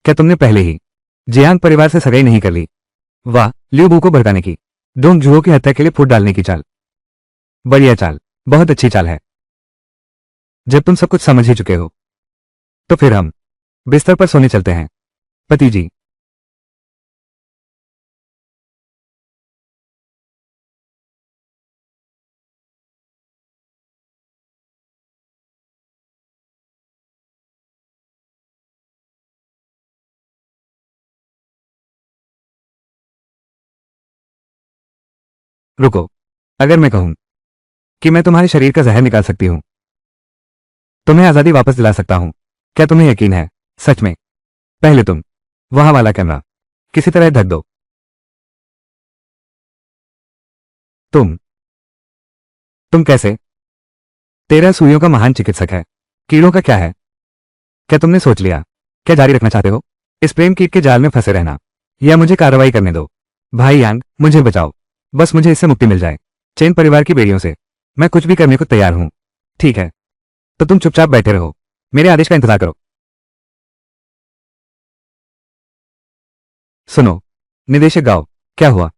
क्या तुमने पहले ही जियांग परिवार से सगाई नहीं कर ली? वाह, लिu बू को भड़काने की, डोंग जुओ की हत्या के लिए फूट डालने की चाल। बढ़िया चाल, बहुत अच्छी चाल है। जब तुम सब कुछ समझ ही चुके हो तो फिर हम बिस्तर पर सोने चलते हैं। पति जी। रुको, अगर मैं कहूं कि मैं तुम्हारे शरीर का जहर निकाल सकती हूं, तुम्हें आजादी वापस दिला सकता हूं, क्या तुम्हें यकीन है? सच में? पहले तुम वहां वाला कैमरा किसी तरह ढक दो। तुम तुम कैसे? तेरह सुइयों का महान चिकित्सक है। कीड़ों का क्या है? क्या तुमने सोच लिया? क्या जारी रखना चाहते हो इस प्रेम कीट के जाल में फंसे रहना, या मुझे कार्रवाई करने दो? भाई यांग, मुझे बचाओ, बस मुझे इससे मुक्ति मिल जाए। चेन परिवार की बेड़ियों से मैं कुछ भी करने को तैयार हूं। ठीक है, तो तुम चुपचाप बैठे रहो, मेरे आदेश का इंतजार करो। सुनो निदेशक गाओ, क्या हुआ?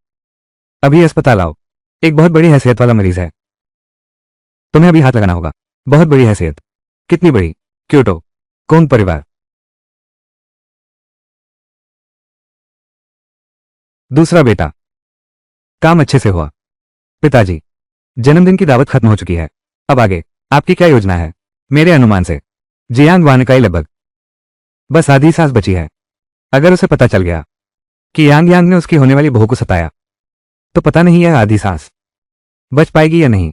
अभी अस्पताल आओ, एक बहुत बड़ी हैसियत वाला मरीज है। तुम्हें अभी हाथ लगाना होगा। बहुत बड़ी हैसियत? कितनी बड़ी? क्योटो कौन परिवार? दूसरा बेटा। काम अच्छे से हुआ? पिताजी, जन्मदिन की दावत खत्म हो चुकी है। अब आगे आपकी क्या योजना है? मेरे अनुमान से जियांग वानकाई लगभग बस आधी सांस बची है। अगर उसे पता चल गया कि यांग यांग ने उसकी होने वाली बहू को सताया, तो पता नहीं यह आधी सांस बच पाएगी या नहीं।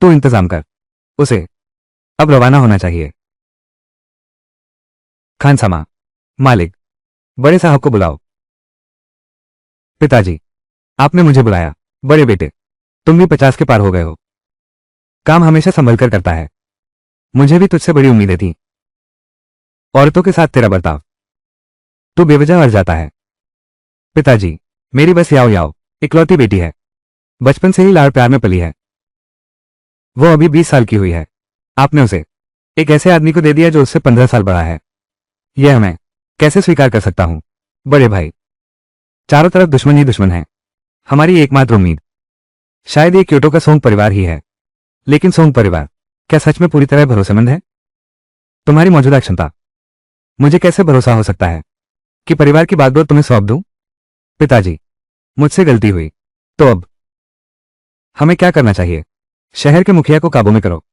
तू इंतजाम कर, उसे अब रवाना होना चाहिए। खानसामा, मालिक, बड़े साहब को बुलाओ। पिताजी, आपने मुझे बुलाया। बड़े बेटे, तुम भी 50 के पार हो गए हो। काम हमेशा संभल कर करता है। मुझे भी तुझसे बड़ी उम्मीदें थी। औरतों के साथ तेरा बर्ताव तू बेवजह अड़ जाता है। पिताजी, मेरी बस याओ याओ इकलौती बेटी है। बचपन से ही लाड़ प्यार में पली है। वो अभी 20 साल की हुई है। आपने उसे एक ऐसे आदमी को दे दिया जो उससे 15 साल बड़ा है। यह मैं कैसे स्वीकार कर सकता हूं? बड़े भाई, चारों तरफ दुश्मन ही दुश्मन है। हमारी एकमात्र उम्मीद शायद ये क्योटो का सोंग परिवार ही है। लेकिन सोंग परिवार क्या सच में पूरी तरह भरोसेमंद है? तुम्हारी मौजूदा क्षमता, मुझे कैसे भरोसा हो सकता है कि परिवार की बागडोर तुम्हें सौंप दूं? पिताजी, मुझसे गलती हुई। तो अब हमें क्या करना चाहिए? शहर के मुखिया को काबू में करो।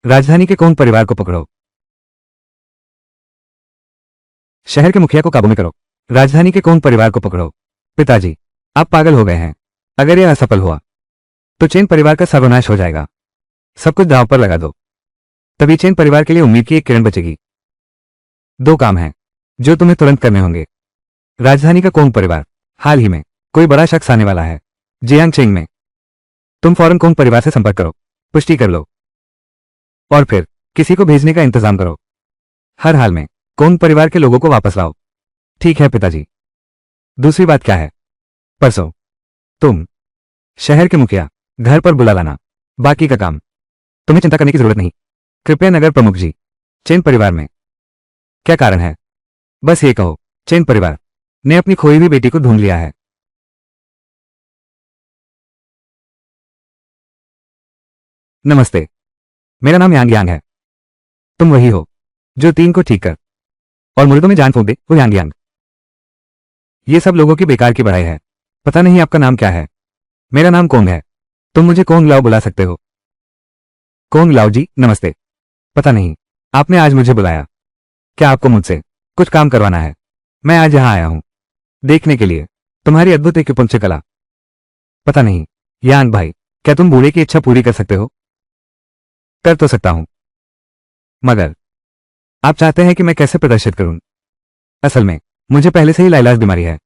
राजधानी के कोंग परिवार को पकड़ो। शहर के मुखिया को काबू में करो। राजधानी के कोंग परिवार को पकड़ो। पिताजी, आप पागल हो गए हैं। अगर यह असफल हुआ तो चेन परिवार का सर्वनाश हो जाएगा। सब कुछ दांव पर लगा दो, तभी चेन परिवार के लिए उम्मीद की एक किरण बचेगी। दो काम हैं जो तुम्हें तुरंत करने होंगे। राजधानी का कोंग परिवार, हाल ही में कोई बड़ा शख्स आने वाला है जियांगचेंग में। तुम फौरन कोंग परिवार से संपर्क करो, पुष्टि कर लो और फिर किसी को भेजने का इंतजाम करो। हर हाल में कोंग परिवार के लोगों को वापस लाओ। ठीक है पिताजी। दूसरी बात क्या है? परसों तुम शहर के मुखिया घर पर बुला लाना। बाकी का काम तुम्हें चिंता करने की जरूरत नहीं। कृपया नगर प्रमुख जी, चेन परिवार में क्या कारण है? बस ये कहो, चेन परिवार ने अपनी खोई हुई बेटी को ढूंढ लिया है। नमस्ते, मेरा नाम यांग यांग है। तुम वही हो जो तीन को ठीक कर और मुर्दों में जान फूंक दे, वो यांग यांग। ये सब लोगों की बेकार की बढ़ाई है। पता नहीं आपका नाम क्या है? मेरा नाम कोंग है। तुम मुझे कोंग लाओ बुला सकते हो। कोंग लाओ जी, नमस्ते। पता नहीं आपने आज मुझे बुलाया। क्या आपको मुझसे कुछ काम करवाना है? मैं आज यहां आया हूं देखने के लिए तुम्हारी अद्भुत एक्यूपंक्चर कला। पता नहीं यांग भाई, क्या तुम बूढ़े की इच्छा पूरी कर सकते हो? कर तो सकता हूं, मगर आप चाहते हैं कि मैं कैसे प्रदर्शित करूं? असल में मुझे पहले से ही लाइलाज बीमारी है।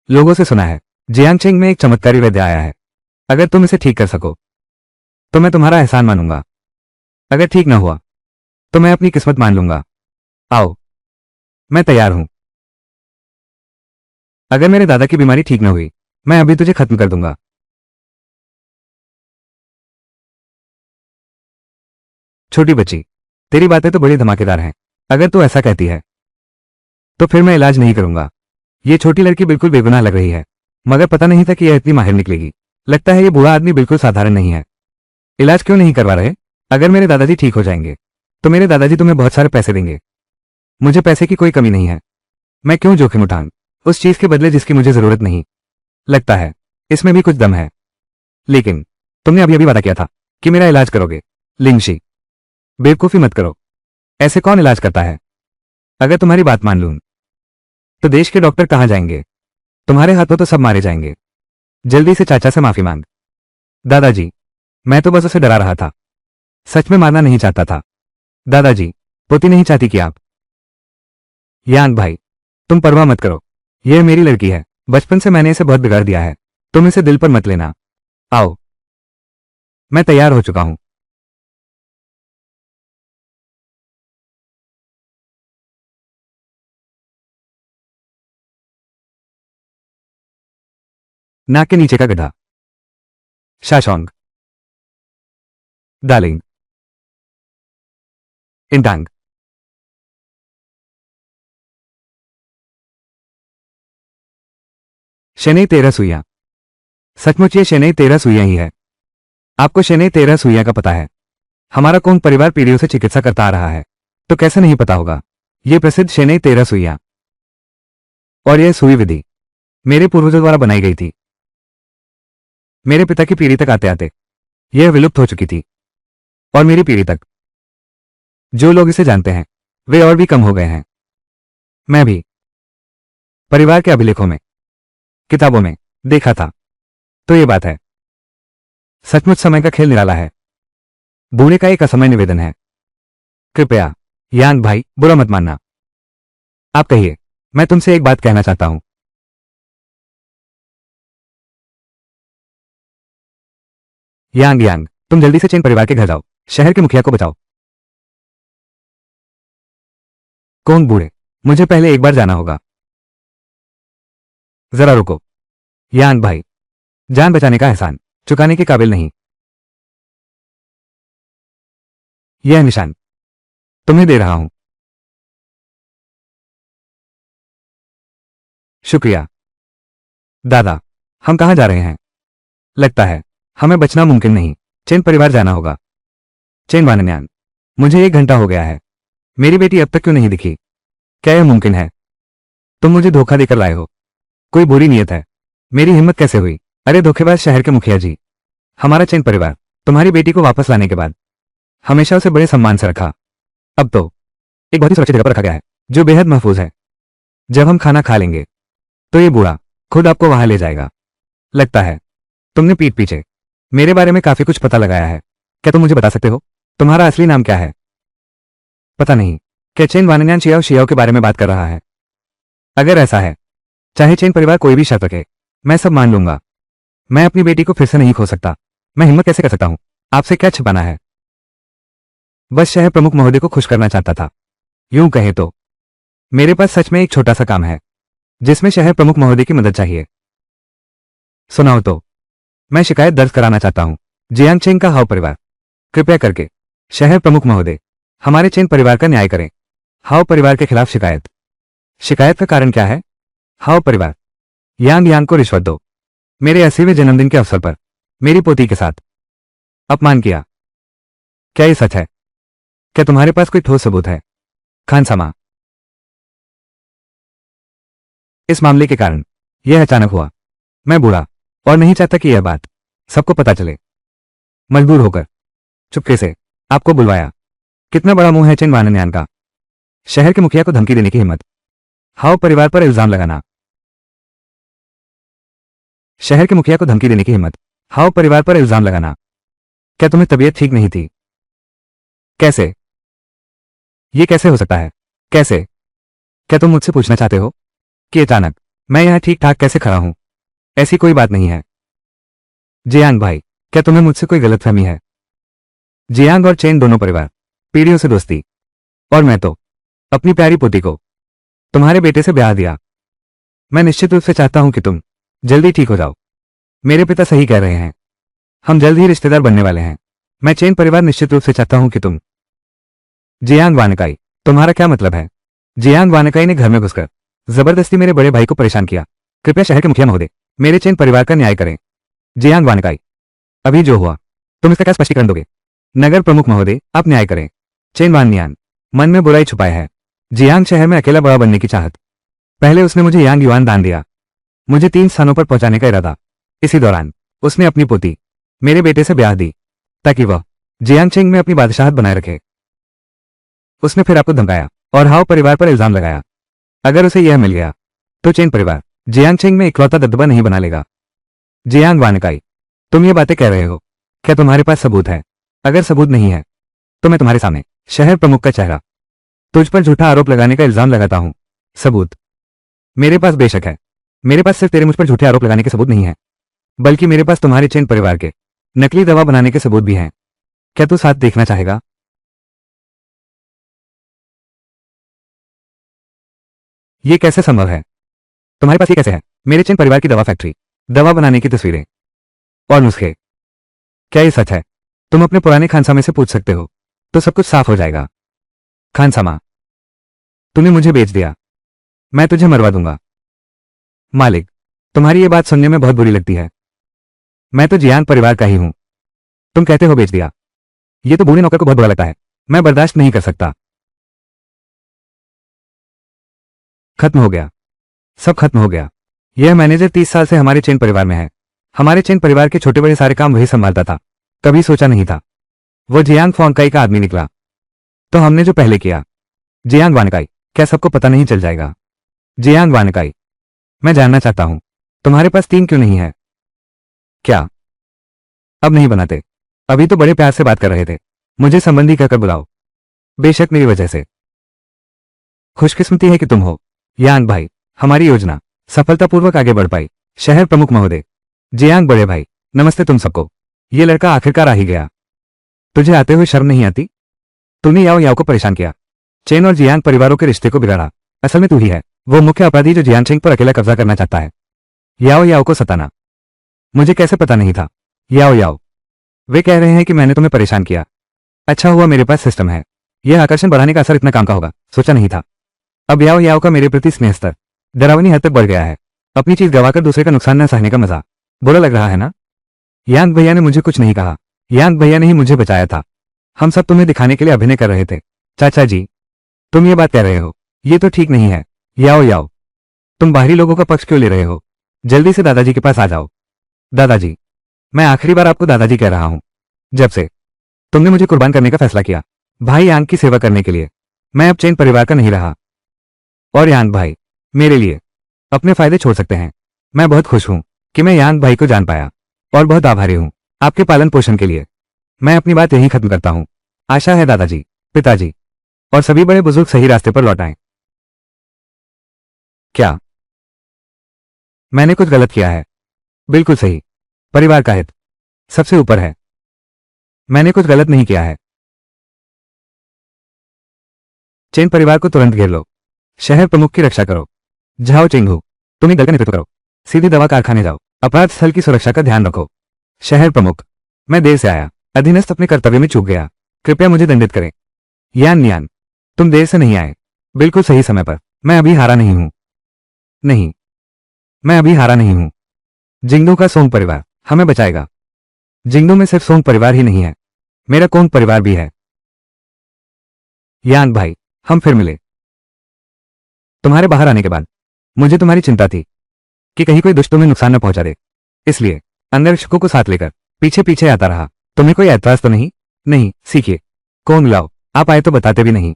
लोगों से सुना है जियांगचेंग में एक चमत्कारी वैद्य आया है। अगर तुम इसे ठीक कर सको तो मैं तुम्हारा एहसान मानूंगा। अगर ठीक न हुआ तो मैं अपनी किस्मत मान लूंगा। आओ, मैं तैयार हूं। अगर मेरे दादा की बीमारी ठीक न हुई, मैं अभी तुझे खत्म कर दूंगा। छोटी बच्ची, तेरी बातें तो बड़ी धमाकेदार हैं। अगर तू ऐसा कहती है तो फिर मैं इलाज नहीं करूंगा। ये छोटी लड़की बिल्कुल बेगुनाह लग रही है, मगर पता नहीं था कि यह इतनी माहिर निकलेगी। लगता है ये बूढ़ा आदमी बिल्कुल साधारण नहीं है। इलाज क्यों नहीं करवा रहे? अगर मेरे दादाजी ठीक हो जाएंगे तो मेरे दादाजी तुम्हें बहुत सारे पैसे देंगे। मुझे पैसे की कोई कमी नहीं है। मैं क्यों जोखिम उठाऊं उस चीज के बदले जिसकी मुझे जरूरत नहीं? लगता है इसमें भी कुछ दम है। लेकिन तुमने अभी अभी वादा किया था कि मेरा इलाज करोगे। लिंगशी, बेवकूफी मत करो। ऐसे कौन इलाज करता है? अगर तुम्हारी बात मान लूं तो देश के डॉक्टर कहां जाएंगे? तुम्हारे हाथों तो सब मारे जाएंगे। जल्दी से चाचा से माफी मांग। दादाजी, मैं तो बस उसे डरा रहा था, सच में मारना नहीं चाहता था। दादाजी, पोती नहीं चाहती कि आप। यांग भाई, तुम परवाह मत करो। यह मेरी लड़की है। बचपन से मैंने इसे बहुत बिगाड़ दिया है। तुम इसे दिल पर मत लेना। आओ, मैं तैयार हो चुका हूं। नाक के नीचे का गड्ढा। शाशोंग, डार्लिंग, इंटांग। शनई 13 सुइयां। सचमुच ये शनई 13 सुइयां ही है। आपको शनई 13 सुइयां का पता है? हमारा कोंग परिवार पीढ़ियों से चिकित्सा करता आ रहा है, तो कैसे नहीं पता होगा? ये प्रसिद्ध शनई 13 सुइयां और यह सुई विधि मेरे पूर्वजों द्वारा बनाई गई थी। मेरे पिता की पीढ़ी तक आते आते यह विलुप्त हो चुकी थी और मेरी पीढ़ी तक जो लोग इसे जानते हैं वे और भी कम हो गए हैं। मैं भी परिवार के अभिलेखों में, किताबों में देखा था। तो ये बात है। सचमुच समय का खेल निराला है। बूढ़े का एक असमय निवेदन है, कृपया यांग भाई बुरा मत मानना। आप कहिए, मैं तुमसे एक बात कहना चाहता हूं। यांग यांग, तुम जल्दी से चेन परिवार के घर जाओ। शहर के मुखिया को बचाओ। कौन बूढ़े, मुझे पहले एक बार जाना होगा। जरा रुको। यांग भाई, जान बचाने का एहसान चुकाने के काबिल नहीं। यह निशान तुम्हें दे रहा हूं। शुक्रिया। दादा, हम कहाँ जा रहे हैं? लगता है हमें बचना मुमकिन नहीं। चेन परिवार जाना होगा। चेन वानन्यान, मुझे 1 घंटा हो गया है। मेरी बेटी अब तक क्यों नहीं दिखी? क्या यह मुमकिन है? तुम मुझे धोखा देकर लाए हो। कोई बुरी नीयत है। मेरी हिम्मत कैसे हुई? अरे धोखेबाज शहर के मुखिया जी, हमारा चेन परिवार तुम्हारी बेटी को वापस लाने के बाद हमेशा उसे बड़े सम्मान से रखा। अब तो एक बहुत ही सुरक्षित जगह पर रखा गया है जो बेहद महफूज है। जब हम खाना खा लेंगे तो ये बूढ़ा खुद आपको वहां ले जाएगा। लगता है तुमने पीठ पीछे मेरे बारे में काफी कुछ पता लगाया है। क्या तुम मुझे बता सकते हो तुम्हारा असली नाम क्या है? पता नहीं। क्या चेन वानन्यान शियाओ शियाओ के बारे में बात कर रहा है? अगर ऐसा है, चाहे चेन परिवार कोई भी शर्त रखे, मैं सब मान लूंगा। मैं अपनी बेटी को फिर से नहीं खो सकता। मैं हिम्मत कैसे कर सकता हूं? आपसे क्या छिपाना है? बस शहर प्रमुख महोदय को खुश करना चाहता था। यूं कहे तो मेरे पास सच में एक छोटा सा काम है जिसमें शहर प्रमुख महोदय की मदद चाहिए। सुनाओ तो। मैं शिकायत दर्ज कराना चाहता हूं। जियांग चेंग का हाउ परिवार, कृपया करके शहर प्रमुख महोदय हमारे चेन परिवार का न्याय करें। हाउ परिवार के खिलाफ शिकायत। शिकायत का कारण क्या है? हाउ परिवार, यांग यांग को रिश्वत दो। मेरे 80वें जन्मदिन के अवसर पर मेरी पोती के साथ अपमान किया। क्या ये सच है? क्या तुम्हारे पास कोई ठोस सबूत है? खानसामा, इस मामले के कारण यह अचानक हुआ। मैं बूढ़ा और नहीं चाहता कि यह बात सबको पता चले। मजबूर होकर चुपके से आपको बुलवाया। कितना बड़ा मुंह है चेन वानन्यान का। शहर के मुखिया को धमकी देने की हिम्मत। हाउ परिवार पर इल्जाम लगाना। शहर के मुखिया को धमकी देने की हिम्मत। हाउ परिवार पर इल्जाम लगाना। क्या तुम्हें तबीयत ठीक नहीं थी? कैसे? यह कैसे हो सकता है? कैसे? क्या तुम मुझसे पूछना चाहते हो कि अचानक मैं यहां ठीक ठाक कैसे खड़ा हूं? ऐसी कोई बात नहीं है। जियांग भाई, क्या तुम्हें मुझसे कोई गलतफहमी है? जियांग और चेन दोनों परिवार पीढ़ियों से दोस्ती, और मैं तो अपनी प्यारी पोती को तुम्हारे बेटे से ब्याह दिया। मैं निश्चित रूप से चाहता हूं कि तुम जल्दी ठीक हो जाओ। मेरे पिता सही कह रहे हैं। हम जल्द ही रिश्तेदार बनने वाले हैं। मैं चेन परिवार निश्चित रूप से चाहता हूं कि तुम। जियांग वानकाई, तुम्हारा क्या मतलब है? जियांग वानकाई ने घर में घुसकर जबरदस्ती मेरे बड़े भाई को परेशान किया। कृपया शहर के मुखिया महोदय मेरे चेन परिवार का न्याय करें। जियांग वानकाई, अभी जो हुआ तुम इसका क्या स्पष्टीकरण दोगे? नगर प्रमुख महोदय, आप न्याय करें। चेन वानन्यान, मन में बुराई छुपाए है। जियांग शहर में अकेला बड़ा बनने की चाहत। पहले उसने मुझे यांग युआन दान दिया, मुझे 3 स्थानों पर पहुंचाने का इरादा। इसी दौरान उसने अपनी पोती मेरे बेटे से ब्याह दी ताकि वह जियांग चेंग में अपनी बादशाहत बनाए रखे। उसने फिर आपको धमकाया और हाओ परिवार पर इल्जाम लगाया। अगर उसे यह मिल गया तो चेन परिवार जियांग चेंग में इकलौता दबदबा नहीं बना लेगा। जियांग वानकाई, तुम ये बातें कह रहे हो, क्या तुम्हारे पास सबूत है? अगर सबूत नहीं है तो मैं तुम्हारे सामने शहर प्रमुख का चेहरा तुझ पर झूठा आरोप लगाने का इल्जाम लगाता हूं। सबूत मेरे पास बेशक है। मेरे पास सिर्फ तेरे मुझ पर झूठे आरोप लगाने के सबूत नहीं है, बल्कि मेरे पास तुम्हारे चेन परिवार के नकली दवा बनाने के सबूत भी हैं। क्या तू साथ देखना चाहेगा? यह कैसे संभव है? तुम्हारे पास ये कैसे है? मेरे चेन परिवार की दवा फैक्ट्री, दवा बनाने की तस्वीरें और नुस्खे। क्या ये सच है? तुम अपने पुराने खानसामे से पूछ सकते हो, तो सब कुछ साफ हो जाएगा। खानसामा, तूने मुझे बेच दिया, मैं तुझे मरवा दूंगा। मालिक, तुम्हारी ये बात सुनने में बहुत बुरी लगती है। मैं तो जियांग परिवार का ही हूं। तुम कहते हो बेच दिया। ये तो बूढ़े नौकर को बहुत बुरा लगता है। मैं बर्दाश्त नहीं कर सकता। खत्म हो गया, सब खत्म हो गया। यह मैनेजर 30 साल से हमारे चेन परिवार में है। हमारे चेन परिवार के छोटे बड़े सारे काम वही संभालता था। कभी सोचा नहीं था वो जियांग फोंगकाई का आदमी निकला। तो हमने जो पहले किया। जियांग वानकाई, क्या सबको पता नहीं चल जाएगा? जियांग वानकाई, मैं जानना चाहता हूं तुम्हारे पास 3 क्यों नहीं है? क्या अब नहीं बनाते? अभी तो बड़े प्यार से बात कर रहे थे। मुझे संबंधी कहकर बुलाओ। बेशक मेरी वजह से। खुशकिस्मती है कि तुम हो यांग भाई। हमारी योजना सफलतापूर्वक आगे बढ़ पाई। शहर प्रमुख महोदय, जियांग बड़े भाई, नमस्ते तुम सबको। ये लड़का आखिरकार आ ही गया। तुझे आते हुए शर्म नहीं आती? तूने याओ याओ को परेशान किया, चेन और जियांग परिवारों के रिश्ते को बिगाड़ा। असल में तू ही है वो मुख्य अपराधी जो जियांग चेंग पर अकेला कब्जा करना चाहता है। याओ याओ को सताना। मुझे कैसे पता नहीं था? याओ याओ, वे कह रहे हैं कि मैंने तुम्हें परेशान किया। अच्छा हुआ मेरे पास सिस्टम है। यह आकर्षण बढ़ाने का असर इतना काम का होगा, सोचा नहीं था। अब याओ याओ का मेरे प्रति स्नेह स्तर डरावनी हद तक बढ़ गया है। अपनी चीज गवाकर दूसरे का नुकसान न सहने का मजा बुरा लग रहा है ना। यांग भैया ने मुझे कुछ नहीं कहा। यांग भैया ने ही मुझे बचाया था। हम सब तुम्हें दिखाने के लिए अभिनय कर रहे थे। चाचा जी, तुम ये बात कह रहे हो, ये तो ठीक नहीं है। याओ याओ, तुम बाहरी लोगों का पक्ष क्यों ले रहे हो? जल्दी से दादाजी के पास आ जाओ। दादाजी, मैं आखिरी बार आपको दादाजी कह रहा हूं। जब से तुमने मुझे कुर्बान करने का फैसला किया भाई यांग की सेवा करने के लिए, मैं अब चेन परिवार का नहीं रहा। और यांग भाई मेरे लिए अपने फायदे छोड़ सकते हैं। मैं बहुत खुश हूं कि मैं यांग भाई को जान पाया और बहुत आभारी हूं आपके पालन पोषण के लिए। मैं अपनी बात यहीं खत्म करता हूं। आशा है दादाजी, पिताजी और सभी बड़े बुजुर्ग सही रास्ते पर लौट आएं। क्या मैंने कुछ गलत किया है? बिल्कुल सही। परिवार का हित सबसे ऊपर है। मैंने कुछ गलत नहीं किया है। चेन परिवार को तुरंत घेर लो। शहर प्रमुख की रक्षा करो। झाओ चिंगू, तुम एक दल का नेतृत्व करो। सीधे दवा कारखाने जाओ। अपराध स्थल की सुरक्षा का ध्यान रखो। शहर प्रमुख, मैं देर से आया। अधीनस्थ अपने कर्तव्य में चूक गया। कृपया मुझे दंडित करें। यान यान, तुम देर से नहीं आए, बिल्कुल सही समय पर। मैं अभी हारा नहीं हूं। नहीं, मैं अभी हारा नहीं हूं। जिंगदू का सोंग परिवार हमें बचाएगा। जिंगदू में सिर्फ सोंग परिवार ही नहीं है, मेरा कोंग परिवार भी है। यांग भाई, हम फिर मिले। तुम्हारे बाहर आने के बाद मुझे तुम्हारी चिंता थी कि कहीं कोई दुष्ट तुम्हें नुकसान न पहुंचा दे, इसलिए अंगरक्षकों को साथ लेकर पीछे पीछे आता रहा। तुम्हें कोई ऐतराज तो नहीं? नहीं, सीखिए। कोंग लाओ, आप आए तो बताते भी नहीं।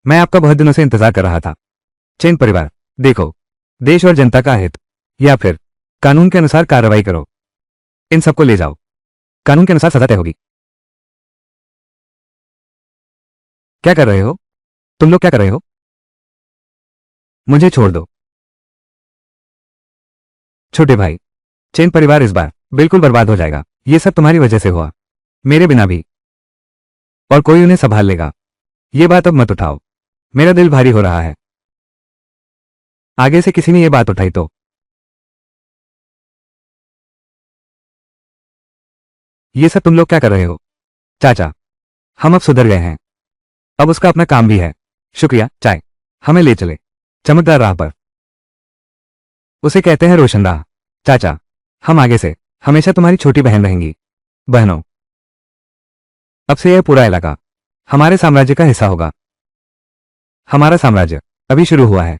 मैं आपका बहुत दिनों से इंतजार कर रहा था। चेन परिवार, देखो, देश और जनता का हित या फिर कानून के अनुसार कार्रवाई करो। इन सबको ले जाओ। कानून के अनुसार सजा तय होगी। क्या कर रहे हो तुम लोग? क्या कर रहे हो? मुझे छोड़ दो। छोटे भाई, चेन परिवार इस बार बिल्कुल बर्बाद हो जाएगा। ये सब तुम्हारी वजह से हुआ, मेरे बिना भी। और कोई उन्हें संभाल लेगा। ये बात अब मत उठाओ, मेरा दिल भारी हो रहा है। आगे से किसी ने ये बात उठाई तो ये सब तुम लोग क्या कर रहे हो? चाचा, हम अब सुधर गए हैं। अब उसका अपना काम भी है। शुक्रिया। चाय हमें ले चले चमकदार राह पर। उसे कहते हैं रोशनदाह। चाचा, हम आगे से हमेशा तुम्हारी छोटी बहन रहेंगी। बहनों, अब से यह पूरा इलाका हमारे साम्राज्य का हिस्सा होगा। हमारा साम्राज्य अभी शुरू हुआ है।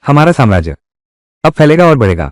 हमारा साम्राज्य अब फैलेगा और बढ़ेगा।